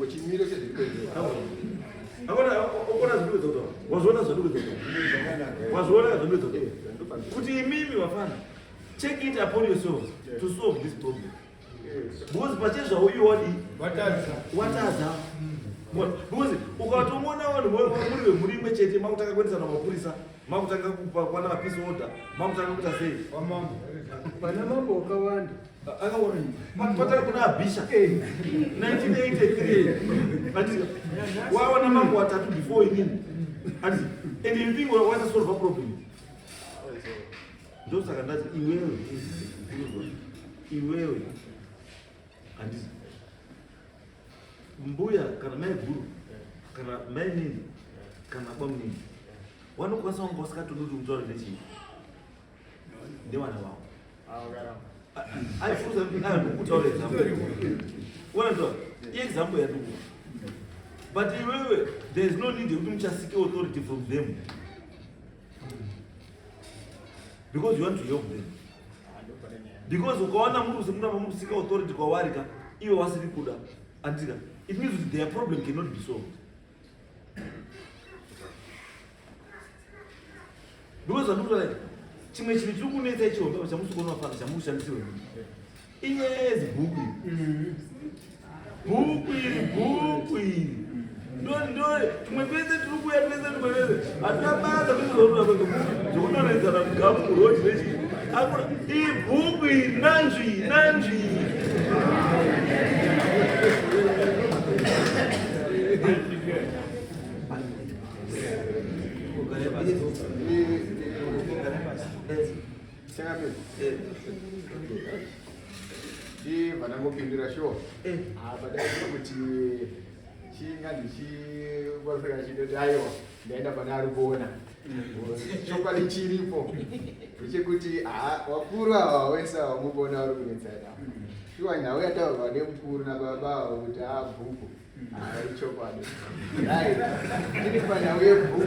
chimiro chezviripo izvo akona zvandikuedza wazviona zvandikuedza wazviona zvandikuedza kuti imimi wafana check it upon yourselves to solve this problem because pachezvao iwadi watadza because ukatomona vanhu muri vemhuri imwe chete makutanga kuendesana mapurisa makutanga kwana mapisi order makutanga kuita sei pana mambo wakawanda akaona patara kuna abisha 1983 ati wawana mambo watatu before inini ati And you think what a solve a problem? Those are not iwewe. And mbuya kana mai guru kana mai nini kana bom nini wanokwanisa kungoska tunuti mutoro nechi ndewana wao aifuza kutaura example wanato example yatu but iwewe there is no need kuti muchasike authority from them because you want to help them because ukaona mtu usimuna mamusika authority kwa warika iwe wasiri kuda andika it means that their problem cannot be solved. Because I'm not like, chimwe chiriku neta icho chamusukona fana chamushandiswa. Inyezi bhuku. Bhuku. Ndo tumepeza turukuya pesa tumepeza. Atapata kuzorura kwa bhuku. Zokunoneza na mgamu road nechi. Akuna bhuku nanji. vanangopindira sho badai kuti chingati chivarufika chitoti aiwa ndaenda pane ari kuona chokwadi chiripo ndechekuti wakuru ava wese vamukuona vari kunetsaida shuwa nhau yataurwa nemukuru nababa kuti bhuku ichokwadi tiri panyau yebhuku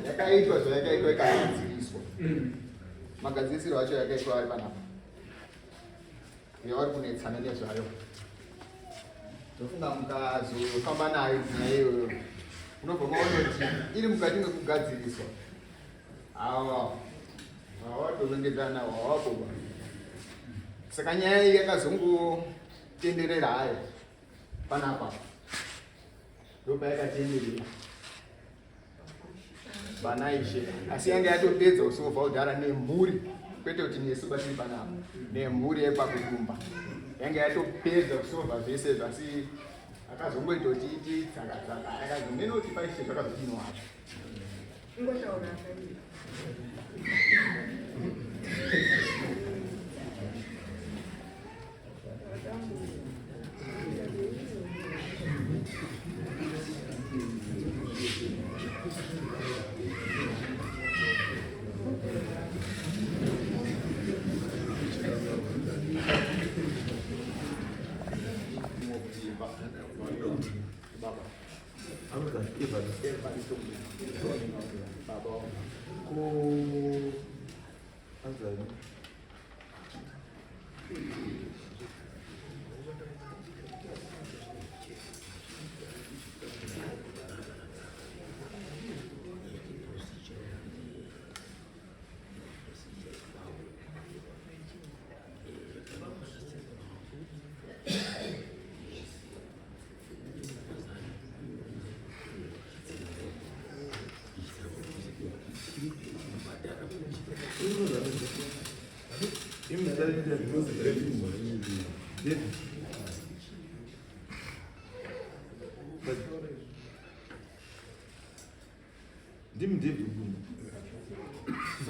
yakaitwa zvayakaitwa ikagadziriswa magadzirisiro acho yakaitwa ari panapa yavari kunetsana nezvayo tofunga mukazofamba nayo nyaya iyoyo unobva maonoti iri mukati mekugadziriswa watorongedzana wawakoba saka nyaya iyi yakazongotenderera hayo panapa ndopa yakatenderera vanaishe asi yange yatopedza kusova kudhara nemhuri kwete kuti nesu batiri panapa nemhuri yepakudumba yange yatopedza kusova zvese zvasi akazongoita kuti tsaka akazonenoti paishe zvakazodinwa hacho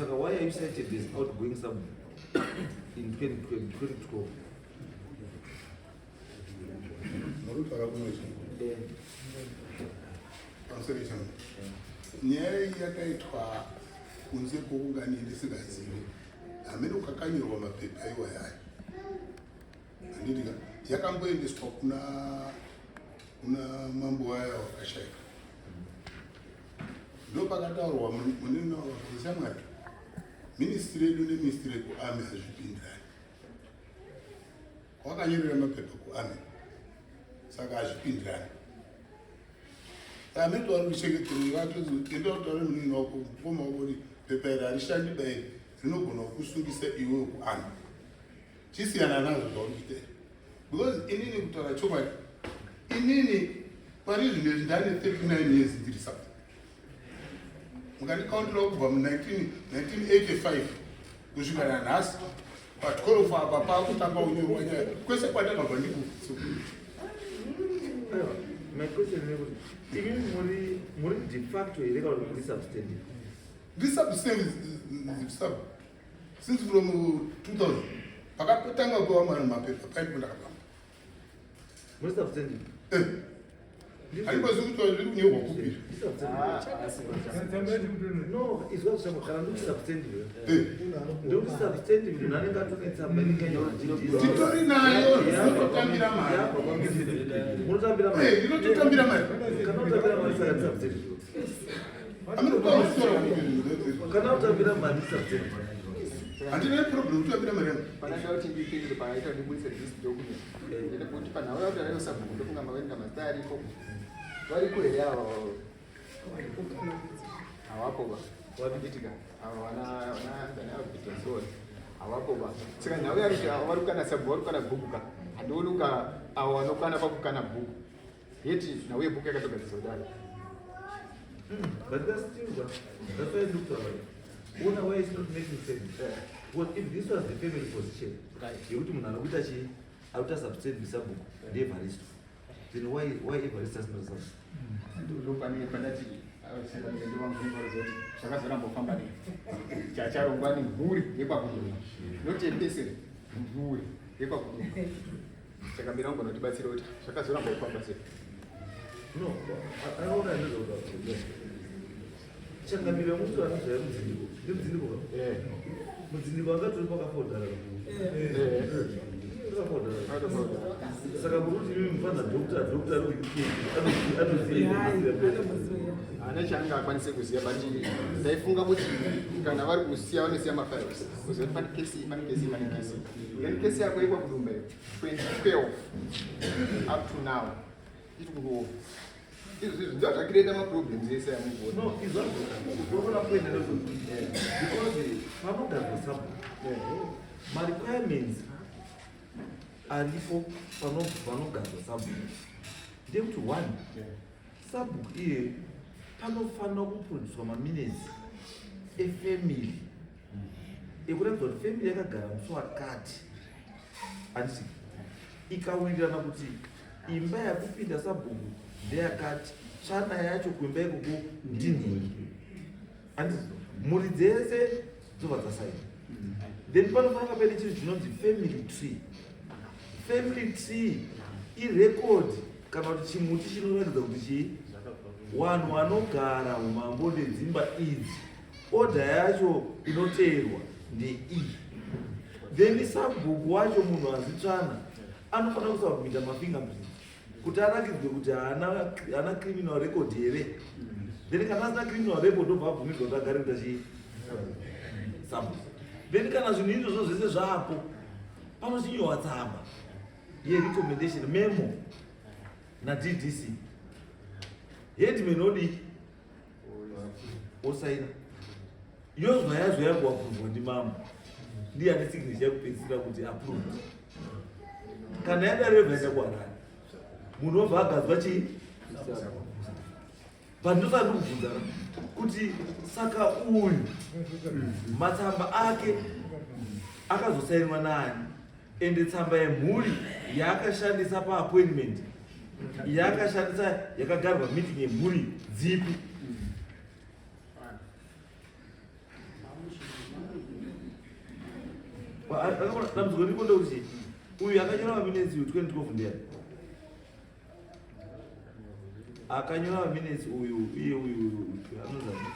Saka, why are you cited this outgoing sum in 2012? nyaya yakaitwa kunze kwoungani ndisingazivi hamene ukakanyirwa mapepa iwa yayo andidika yakamboendeswa kuna mambo waya wakashaika ndo pakataurwa munena wakusamwati ministry yedu neministry yekuarmy hazvipindirani wakanyorera mapepa kuarmy saka hazvipindirani ameti vari kuchengeterera vatenda kutaura munini wako mukoma wako pepa iri harishandi bairi rinogona kusungisa iwe kuarmy chisiyana nazvo zvauri kuita because inini kutaura chokwadi inini pari zvino ndane 39 years ndiri sapa mukandikaundira kubva mu1985 kusvika nanhasi patkorofa apa pakutanga unyorwa nyaya kwese kwandakabva ndikuso My question is, even more de facto illegal police substandard. This substance is sub since from 2000. Pakapotanga kwa mwana mapepa paipunda kama. More substandard. Alibazo kuti waziri kunyewa kupira. No, it's what some kind of substantive. Do substantive unanenga tukitsamba nikenya. Titori nayo tinotambira mari. Munotambira mari. Tinotambira mari. Kana utambira mari saka substantive. Amino kwa usoro. Kana utambira mari substantive. Andine problem utambira mari. Pananda kuti ndipindure paaita ndibudise list document. Ende kuti panhau yakuti anayo sabhuku ndofunga mawenga mazita ariko. Vari kure yavo hawapo ba wabitika wana bitonsoni hawapo ba saka nhau yaruti vari kukana sabhu vari kukana bhuku ka handioluka avo vanokwana pakukana bhuku yeti nhau yebhuku yakatogadzisa kudaro. But that's why I looked at it. One way is not making sense. Well, if this was the family position, you would not see outer substance Bisabu, the Evaristo. Then why Evaristo does not say? Ndopani pandati avasenda ndendo vamvumba zoti zvakazorambofamba nei chacharongwa ni mhuri yekwakuduma notepesere mhuri yekwakuduma saka mirango notibatsira kuti zvakazorambofamba sei. No, I don't know about it. Changamira mtu anazaya mzindigo. Ndio mzindigo. Mzindigo angatori pakafoda. Saka muruti mimi mfana doctor ana changa akwanise kuziya bati ndaifunga kuti kana vari kusiya vanosiya mafiles kuziva kuti pane kesi then kesi yako ikwa kudumba 2012 up to now iri kungoova izvi ndio zvakireta maproblems ese yamuona. No, izvozvo kuenda because panogadzwa sabhuku ma-requirements aripo panogadzwa sabhuku ndekuti one sabhuku iye panofanira kuproducwa maminutes efamily ekuratidza kuti family yakagara musi wakati anditi ikawirirana kuti imba yakupinda sabhuku ndeyakati tsvana yacho kuimba ikoko ndinhingi anditi mhuri dzese dzobva dzasaina then panofanira paine chinhu chinonzi family tree. Family tree irekodi kana kuti chimuti chinoratidza kuti chii vanhu vanogara umambo nedzimba idzi odha yacho inoteerwa ndeiyi. Then sabhuku wacho munhu azitsvana anofanira kusabvumita mafingerprint kuti arakidzwe kuti haana criminal record here. Then kana asina criminal record ndobva abvumirwa kuti agare kuita chii sabhuku. Then kana zvinhu izvozvo zvese zvapo panochinyorwa tsamba yerecommendation memo naDDC headman odii osaina yozva yazvo yakuapuruvwa ndimambo ndiye ane signature yakupedzisira kuti approved. Kana yadareva yakwarani munhu obva agadzwa chii pandosati kubvunzana kuti saka uyu matsamba ake akazosainwa nani ende tsamba yemhuri yaakashandisa paappointment yaakashandisa yakagarwa meeting yemhuri dzipi. Dambudziko ririkonde kuti uyu akanyora maminutes uyu 2012 ndiyani akanyora maminutes uyu iye uyu anozani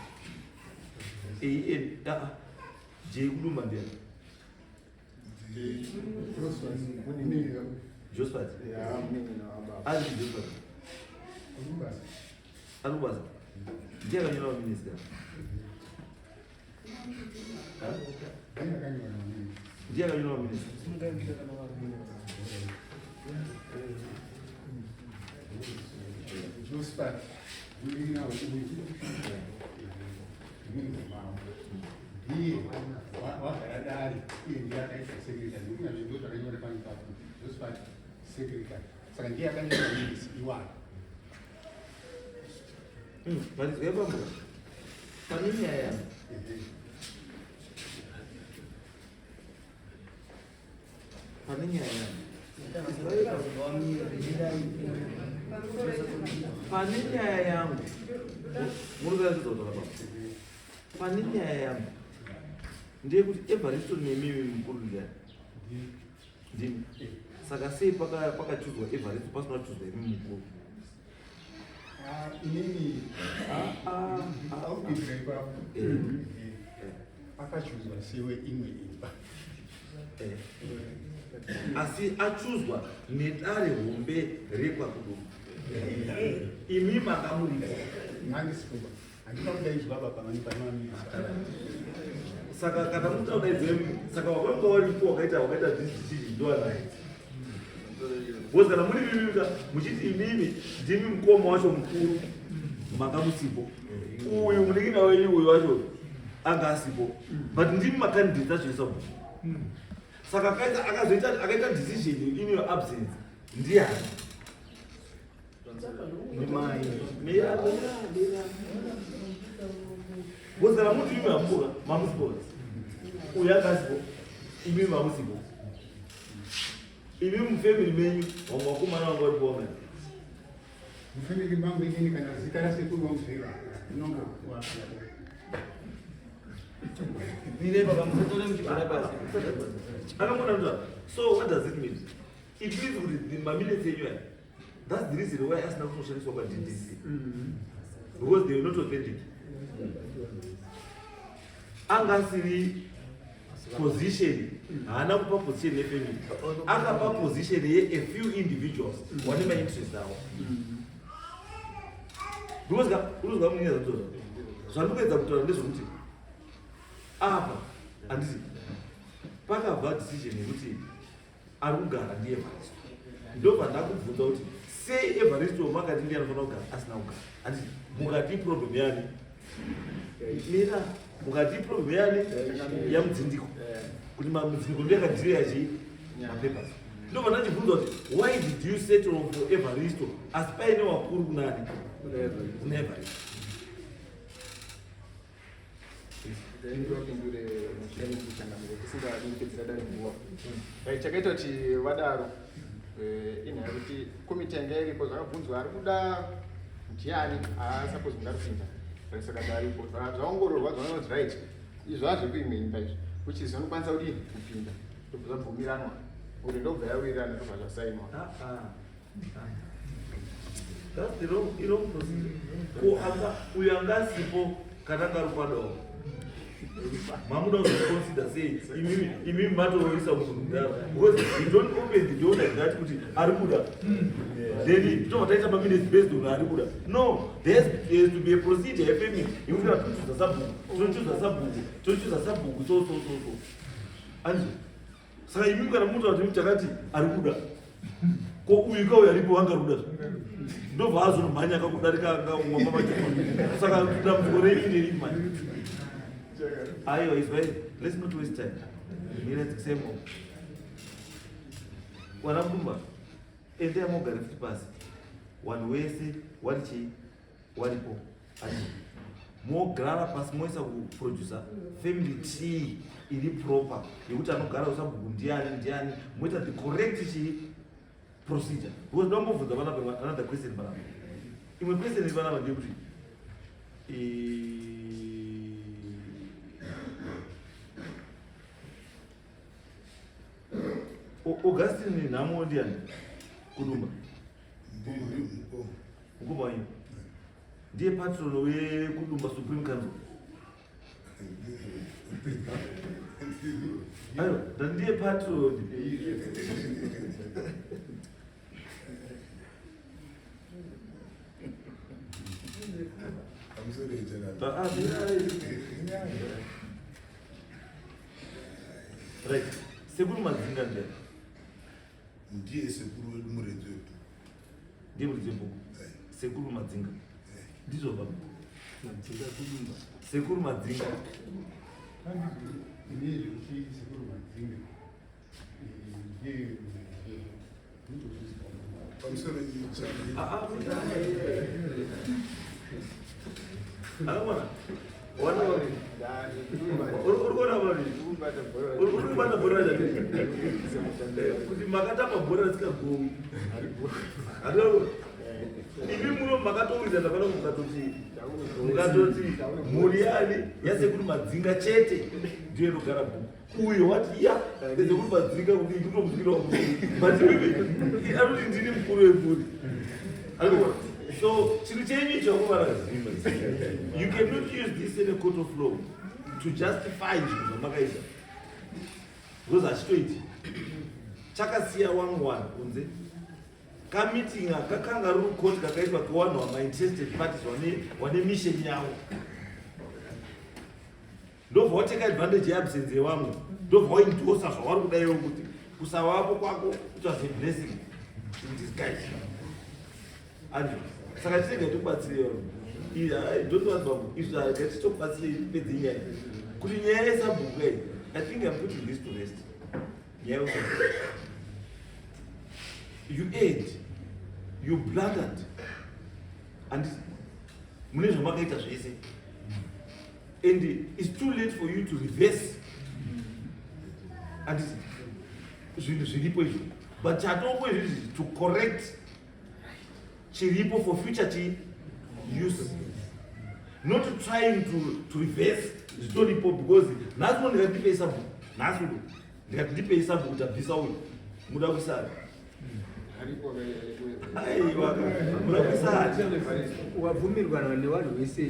J kudumba ndiyani Josephat ari Josephat Alubaza ndiye akanyora maminutes ndiye akanyora maminutes Josephat we now ndiye wakaradari iye ndiye akaita secretary kunyange ndo zvakanyora pano papo Josephat secretary saka ndiye akanyora minutes iwana. But Bambo, pane nyaya pane nyaya yangu pane nyaya yangu ndeyekuti Evaristo nemiwe mukuru ndiyani ndimi saka sei pakachuzwa Evaristo pasina kuchuzwa imi mukuru inini aupindira ipapo akachuzwa sewe imwe imba asi achuzwa nedare hombe rekwakudumu imi makamuripo nandisikumba handina kudaidzwa apa saka kana mutaudaidzwe saka wakanga waripo wakaita zvizichizvi ndoanaye bcause kana muri vivika muchiti imimi ndimi mukoma wacho mukuru makamusipo uyu munikina wenyu uyu wacho anga asipo but ndimi makandidate achoisa mu saka akaita decision in your absence ndiani mira bcause kana muti imi mamuka mamusipo uyu anga asipo imi mamusipo imi mufamily menyu wamwe wakomana wanga waripo wamwe mufamily mangu inini kana zita rasekuru wamufera inonga so what does it mean? It means with the minutes anyway. That's the reason why asina kushandiswa kwa DDC. Because they were not authentic. Angasiri position, hana kupa position ya family. Akapa position ya a few individuals, whatever interest now. Because uruza mwenye zato. Zvanukwedza kutora ndezvokuti apa handisi pakabva decision yekuti ari kugara ndiEvaristo ndobva ndakubvunza kuti sei Evaristo makati ndiye anofanira kugara asina kugara handisi mukati problem yani mira mukati problem yani yamudzindiko kuti mudzindiko ndiyakadhireya chii mapapers ndobva ndachibvunza kuti why did you settle for Evaristo asi paine wakuru kunani kuna Evaristo chakaita kuti vadaro inhaya kuti komiti yanga iripo zvakabvunzwa ari kuda ndiani asapozi kunga rupinda saka daripo zvaongororwa zvanonzi right izvo hazvi kuimwe imba izvi kuti zvinokwanisa kudini kupinda ndobva zvabvumiranwa kuti ndobva yawirirana ndobva zvasainwa uyo anga asipo kana karupadawo mamuda kuconsider sei imimi matoroisa kuzungudaro because you don't open the door like that kuti ari kuda then tobva taita maminutes based on ari kuda no there has to be a procedure yefamily yekuti tochuza sabhuku so andi saka imimi kana muta kuti takati ari kuda ko uyu kauyu aripo wanga ruda ndobva azonomhanya kakudarika ngaumwa mamachekoni saka dambuko reinderimanya ayo is right. Let's not waste time. Let's say more. Wanabumba. Ende ya moga left pass. Wanwese, walichi, walipo. Aji. Mo grara pass moisa ku producer. Family tree ili proper. Yekuti anogara usabuku ndiani. Moita the correct procedure. Because don't move the bana another question bana. Imwe question is bana ndekuti Augustine namo ndiani kudumba mukoma wenyu ndiye patron wekudumba Supreme Council ayo ndiye patron right sekuru madzinga ndiani ndiye sekuru wedu muredzi wedu ndiye muredzi webhuku sekuru madzinga ndizvo baba sekuru madzinga pamusoro urikubata bhora kuti makatamba bhora risikagowi imi muno makatowidza ndapana mukatoti mhuri yani yasekuti madzinga chete ndiyo inogara bhuku uyo wati ya ezekuti madzinga kuti ndinomusikirawo but anoti ndini mukuru wemhuri. So chiri chenyu chakumara zima, you cannot use this in a court of law to justify zvinhu zvamakaita because hachitoiti chakasiya wangwana kunze kameeting kakanga ruri court kakaitwa kevanhu vamainterested parties vane mission yavo ndobva wateka advantage yeabsence yevamwe ndobva waindosa zvavari kudaiwo kuti kusavapo kwako it was a blessing in disguise. And saka tinenge tokubatsirei izvi gatitokubatsirei pedze nyaya kuti nyaya yesabhuku ei I think I'm putting this to rest. Nyaya you ate, you blundered, and mune zvamakaita zvese, and it's too late for you to reverse. And zvinhu zviripo izvo, but chatoko izvi to correct chiripo for future use, not trying to reverse zvitoripo because nhasi ndikatipei sabhuku, nhasi ndikatipei sabhuku kuti abvisa uyu muda kusara aiwa muda kusara wabvumirwana nevanhu vese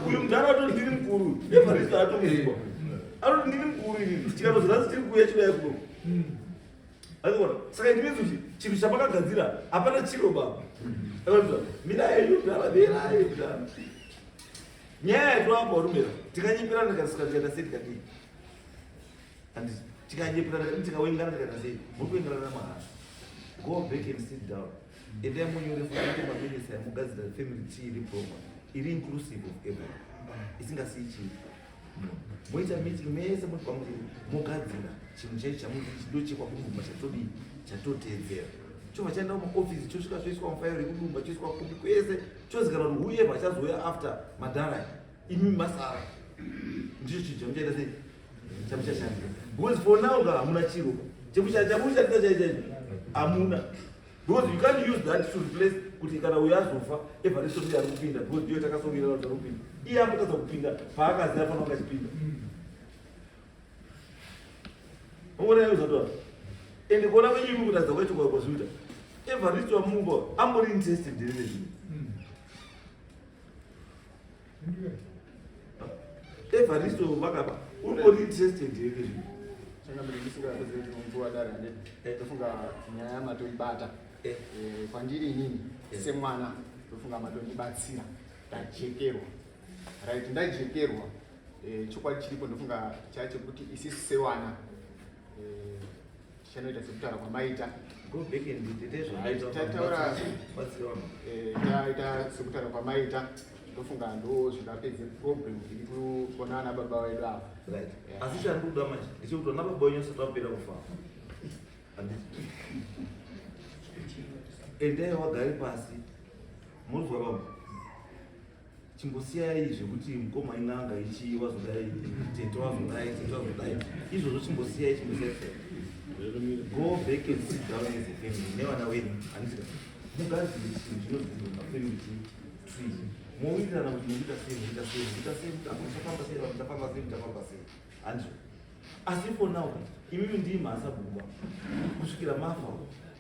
uyu mudhara atoti ndiri mukuru evharisto atomuziva atoti ndiri mukuru ini tikatozirasi tiri kuuya chidai kuno aiona saka ndimezi kuti chinhu chamakagadzira hapana chiro baba mina yenyu mudhara verai mudhara nyaya yatoapa urumera tikanyepirana kasikaenda sei tikadii and tikanyepirana tikaoingana tikaenda sei muri kuengerana mahara go back and sit down endai munyore futi mabinisa yamugadzira family tree iri proper iri inclusive of everyone isingasiyi chinhu moita meeting mese muri kwamuri mogadzira chinhu chaicho chamuti chidochekwa kudumba chatodii chatoteedzera chobva chaenda mumaofisi chosvika choiswa mufairo rekudumba choiswa kupi kwese chozikanwa kuti whoever achazouya after madhara imi masara ndicho chinhu chamuchaita sei chamuchashandira because for now nga hamuna chiro chamushandisa chaichaicho hamuna because you can't use that to replace kuti kana uyo azofa evharisto ndiye ari kupinda because ndiyo takasongera kuti ari kupinda iye ambotadza kupinda paakazi afanira kunge achipinda ongonayo zvatora ende kuona kwenyimi kutadza kwacho kwakwazviita evharisto wamumba ambori interested ndine zvinhu evharisto vakapa umbori interested ndine zvinhu ndofunga nyaya yamatoibata kwandiri inini semwana ndofunga matondibatsira ndajekerwa right ndajekerwa chokwadi chiripo ndofunga chachekuti isisu sewana tichanoita sekutaura kwamaita taita sekutaura kwamaita ndofunga ndo zvingapedze problem iri kuona ana baba vedu ava asi chandoda manje ndechekuti ana baba wenyu asati vapera kufa endai wagare pasi munozwa baba chimbosiyai zvekuti mukoma in'anga ichi wazodai tete wazodai izvozvo chimbosiyai go back and sit down as a family nevana wenyu handisika mugadzire chinhu chinodzidzwa mafamily tree mowirirana kuti muita sei mutafamba sei handizvo asi for now imimi ndii mhasabhuba kusvikira mafa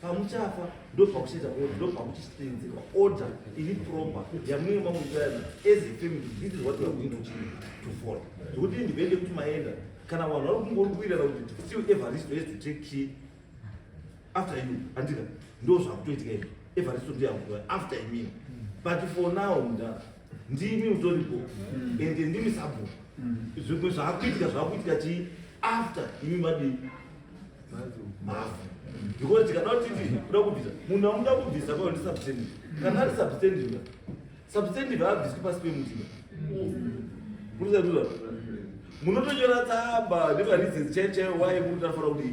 pamuchafa ndopakuchita ndopakuchitenzerwa order iri proper yamunenge mamuitana as a family. This is what we are going to follow zvokuti indipende kuti maenda kana vanhu vari kungorikuirana kuti still evharisto has to take key after you andika ndo zvakutoitika izvi evharisto ndiyakutoa after imini but for now mudhara ndimi mutoripo ende ndimi sabhuku zvimwe zvaakuitika chii after imi madii mafu because tikada kuti kuda kubvisa munhu amuda kubvisa kwayo ndisubstantive kana ari substantive haabviswi pasi pemutima kurizadura munotonyora tsamba nevareasons chaichaiyo wai kuti anofanira kuti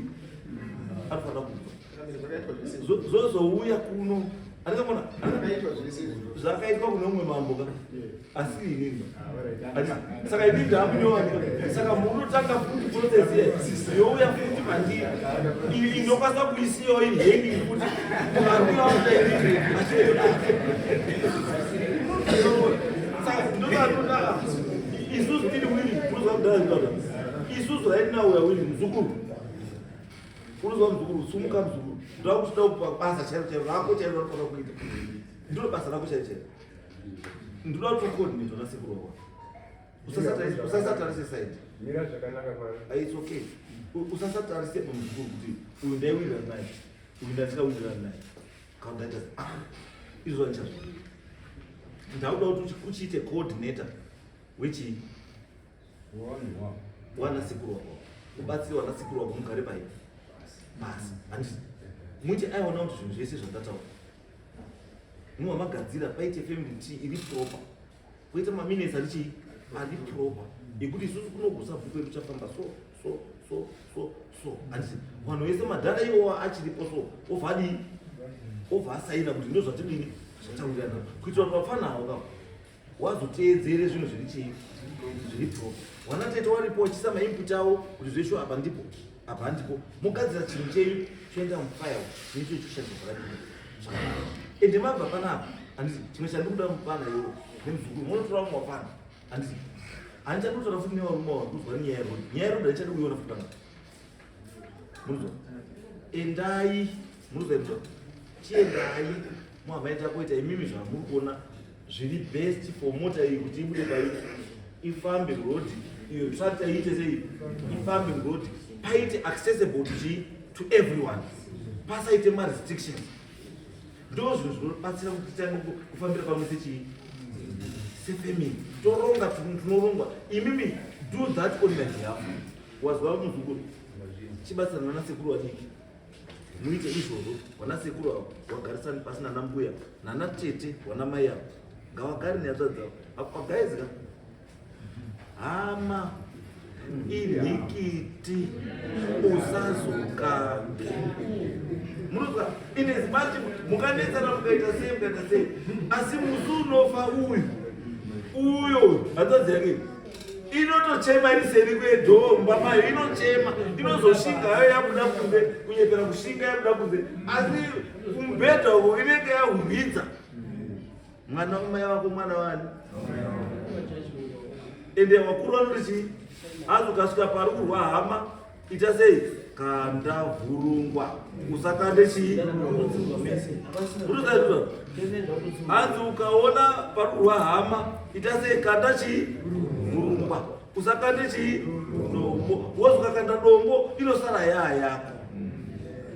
anofanira kubva zozouya kuno Andikaona Akaitwa zvese. zvakaitwa kune umwe mambo ka asi inini saka ini ndamunyowani saka munotanga futi process youya futi mandiri inokwanisa kuisiyawo iri hengi kuti mukaruyaota iri saka ndokatoda isusu tiri wili kuzvakudaaaa isusu right now we are wili muzukuru unozva muzukuru sumuka muzukuru ndoda kuti toda basa chairo rako chairo rinofanira kuita ndiro basa rako chairo chairo ndoda kuti coordinate na sekuru wako usasatarise side mira zvakanaka mara it's okay usasatarise muzukuru kuti uyu ndaiwirira naye uyu ndatikawirira naye kana ndaita izvo ndichazo ndauda kuti uchiite coordinator wechi wanasekuru wako ubatsire wanasekuru wako mugare pai basi handiti muti aiona kuti zvinhu zvese zvandataura muwamagadzira paite family tree iri proper poita maminesi ari proper ekuti isusu kunogusa bhuku redu chafamba so handiti vanhu vese madhara iwowa achiripo so obva asaina kuti ndo zvatidini zvataurirana kuitira kuti vapfanawo ka wazoteedzere zvinhu zviri proper wanatete waripo wachisa mainput avo kuti zvesho apa ndipo apa handipo mogadzira chinhu chenyu choenda mufile nicho choshandisakadii ende mabva panapa handiti chimwe chandikuda mupana iwo nemuzukuru munotora mumwe wapana handiti handichadotora futi nevarume wakuzwa nyaya yeroda haichadi kuiona futi pana munozwa endai munozwa chiendai muhamaita kuita imimi zvamuri kuona zviri best for mota iyi kuti ibude pai ifambe road iyo tractor iite sei ifambe road paite accessible to everyone pasaite restrictions ndo zvinhu zvinobatsira kuti titange kufambira pamwe sefamily toronga tunorongwa imimi do that on my behalf wazwa muzukuru chibatsira nanasekuru wadiki muite izvozvo wanasekuru wagarisani pasi nanambuya nanatete wanamai avo ngavagari nehasha dzavo apagaizika hama inhikiti usazoka munozwa inezimati mukanetsana mukaita sei asi musi unofa uyo hanzvadzi yake inotochema iri seri kwedomba mayo inochema inozoshinga hayo yabuda kunze kunyepera kushinga yabuda kunze asi kumubhedha uko inenge yahwidza mwana wamai wako mwana wani ende wakuru vanoti chii hazi ukasvika pari kurwa hama ita sei kanda vhurungwa usakande chii utozaitoa hanzi ukaona pari kurwa hama ita sei kanda chii vhurungwa usakande chii dombo wozi ukakanda dombo inosara yaa yako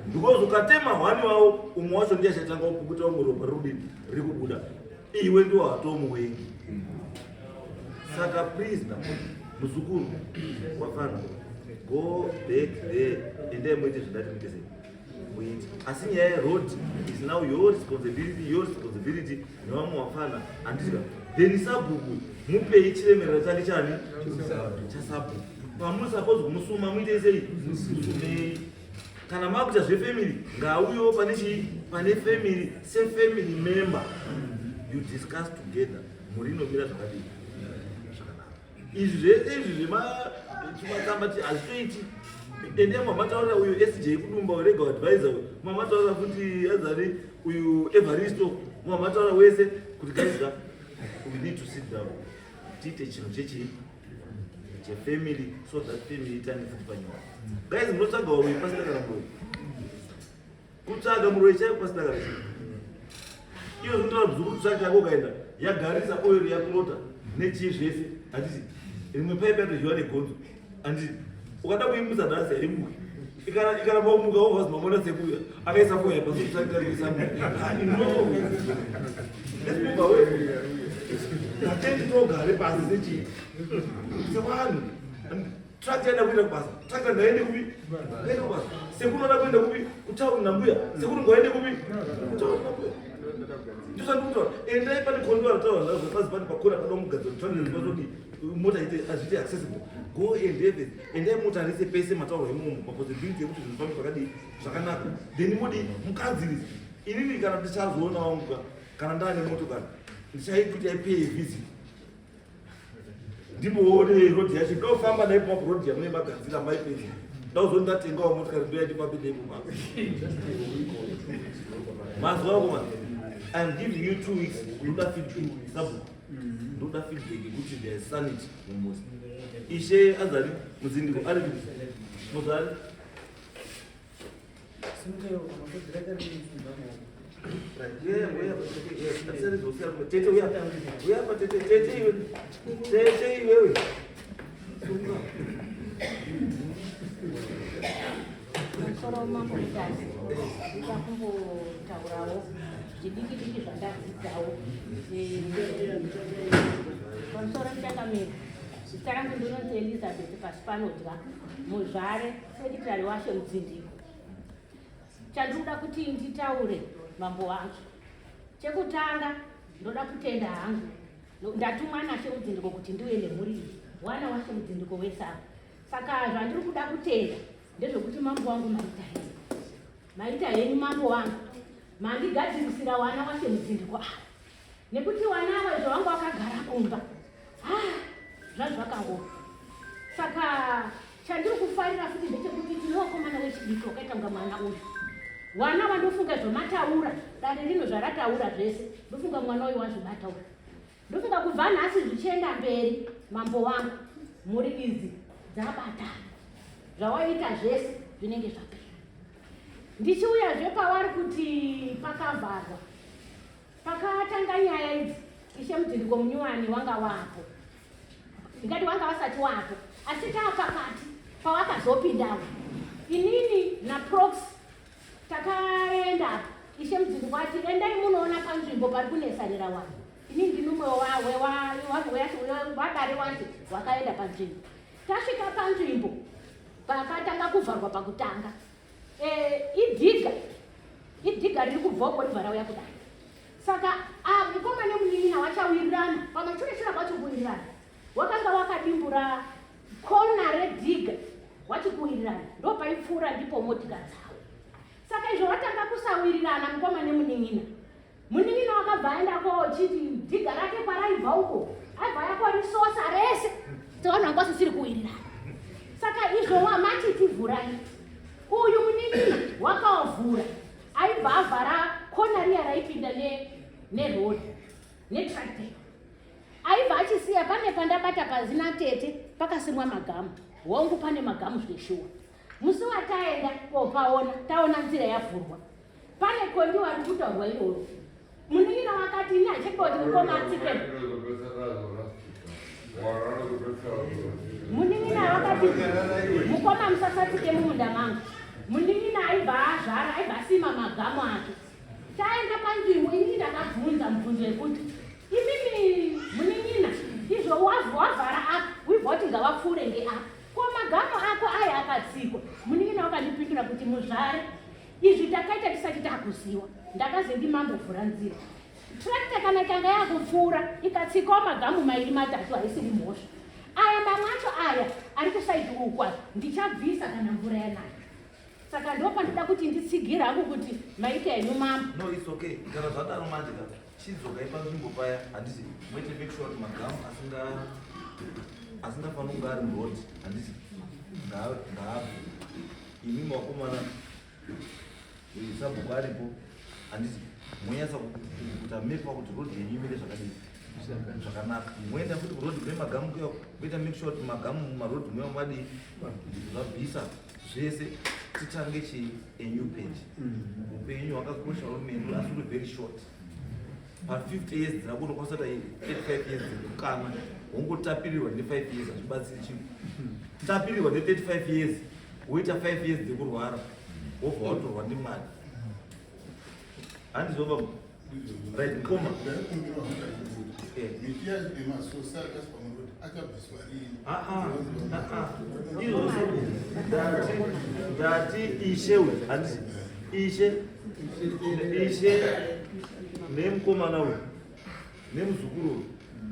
because ukatema hwani wavo umwe wacho ndiye achatanga kupukuta umwe ropa riri kubuda iwe ndiwo hatomuwengi saka please na muzukuru wafana go back there endai muite zvidati muite sei muite asi nyaya yeroad is now your responsibility nevamwe wafana handitika then sabhuku mupei chiremerero chani chasabhuku pamuri suppose kumusuma muite sei musumei kana makuita zvefamily ngauyewo pane family sefamily member you discuss together muri inomira zvakadii izvi zvese izvi zvimatsamba hazvitoiti ende mamataura uyu sj kudumba urega advisor mamataura futi azari uyu evaristo mamataura wese kuti guys we need to sit down tiite chinhu chefamily so that family itane futi panyora guys munotsvaga muroi pasitakana muroi kutsvaga muroi chaivo pasitakana iyo zvinotaura bzukuru tsvaka yako ukaenda yagarisa oil yakulota nechii zvese handiti rimwe paipi yatodyiwa negonzo handiti ukada kuimusa dhasi haimuki ikaramba kumuka wovhazi mamona sekuya akaisa foya pasotsakisakuisamu atendi togare pasi sechii sevanhu tractor yaenda kuenda kubasa tractor ngaende kupi ngaende kubasa sekunoda kuenda kupi kutauri nambuya sekuru ngaende kupi kutauri nambuya ndosandikutaura endai pane kondo rataura zvazvo pazi pane pakona kada mugadzira kutandizvazvoti mota azviti accessible go endeve endai mutarise pese matauro emumu mapossibility ekuti zvinhu zvifambe zvakadii zvakanaka then mudi mukadzirisa inini kana ndichazoona wangu kana ndane motokari ndichaikuti aipei visit ndimboone rodi yacho ndofamba naipo rodi yamune magadzira maipei ndauzondatengawo motokari ndoyati pabedepo mako mazuva ako man I'm giving you 2 weeks ndoda feedback sabhuku ndoda feedback yekuti there is sanity mumuzi ishe azali muzindiko ari muzali Musoro mambo Mutasa ndikakumbotaurawo zvidiki zvandadzidzao pamusoro muchakamira. Zita rangu ndinonzi Elizabeth pasi panodya muzvare sekitari washe mudzindiko. Chandinoda kuti nditaure mambo wangu, chekutanga ndoda kutenda hangu ndatumwa nashe mudzindiko kuti ndiwe nemhuri wana washe mudzindiko wesava. Saka zvandiri kuda kutenda ndezvekuti mambo wangu maita henyu mambo wangu mandigadzirisira wana washe mudzindiko ava nekuti wana ava zvavanga wakagara kumba zvazvakangova. Saka chandiri kufarira futi ndechekuti tinowakomana wechidiki wakaita kunga mwana uyu wana wandofunga zvomataura dare rino zvarataura zvese ndofunga mwana uyu wazvibataura ndofunga kubva nhasi zvichienda mberi mambo wangu mhuri idzi dzabatana zvawaita zvese zvinenge zvapera. Ndichiuyazve pavari kuti pakavharwa pakatanga nyaya idzi ishe mudzindiko munyuwani wanga wapo ndingati wanga wasati wapo asi taapakati pawakazopindawo inini naprox takaenda ishe mudzindiko ati endai munoona panzvimbo pari kunesanira wanhu. Inini ndinumwe wadare wanje wakaenda panzvimbo. Tasvika panzvimbo pakatanga kuvharwa pakutanga idhiga riri kubvoko ribva rauya kudai. Saka mukoma nemunin'ina wachawirirana pamashure pacho kuwirirana wakanga wakadimbura kona redhiga wachikuwirirana ndopaipfuura ndipo motika dzavo. Saka izvo watanga kusawirirana mukoma nemunin'ina. Munin'ina wakabva aenda kochiti dhiga rake kwaraibva uko aibva yakorisosa rese tsavanhu vanga vasisiri kuwirirana. Saka izvo wamachiti vhurai uyu munin'ina wakavhura aibva avhara kona riya raipinda nerodi netractor aibva achisiya pane pandabata pazina tete pakasimwa magamu hongu pane magamu zveshuwa. Musi wataenda kopaona taona nzira yavhurwa pane kondiwa ri kutaurwa iroro. Munin'ina wakati ini hachikoti mukoma atsikeni munin'ina wakati mukoma musasatike mumunda mangu. Munin'ina aibva azvara aibva asima magamu ake. Taenda panzvimbo ini ndakabvunza mubvunzo yekuti imimi munin'ina izvo wavhara apa wibva kuti ngavapfuure ngeapa ko magamu ako aya akatsikwa. Munin'ina wakandipindura kuti muzvare izvi takaita tisati takuziwa ndakazi ndimambovhura nzira. Tractor kana ikanga yakupfuura ikatsikawo magamu mairi matatu haisiri mhosva. Aya mamwe acho aya ari kusaidi ukwa ndichabvisa kana mvura yanaya. Saka ndopandida kuti nditsigire hangu kuti maita henyu mambo. No, it's okay. Kana zvadaro manje chidzokai panzvimbo paya handisi mwete make sure kuti magamu asingafanira kunge ari murodi handisi ngaapo imi makomana sabhuku aripo handisi monyasa kuita mepa kuti rodi yenyu imire zvakanaka. Moenda futi kurodhi kune magamu kuya kuita make sure kuti magamu mumarodhi mwewo madii zvabvisa zvese titange a-new page. Upenyu hwakakosha hurumende asi uri very short. Pa50 years dzinakona kwasata 35 years dzekukana wongotapirirwa ne5 years hazvibatsiri chinhu. Tapirirwa ne35 years woita 5 years dzekurwara wobva watorwa ndimwari handizova right mukoma ndati ishewe handisi ishe nemukomana uyu nemuzukuru uyu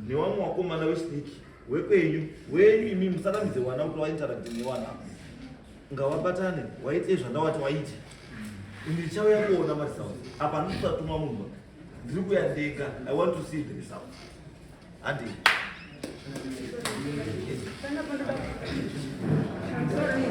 newamwe wakomana wechidiki wekwenyu wenyu imi musanamidze wana kuti waintarakti newana ngawabatane waite zvandawati waite ndichauya kuona maresults apa ndisatuma munhu ndiri kuya ndega. I want to see the results. Andi Sorry.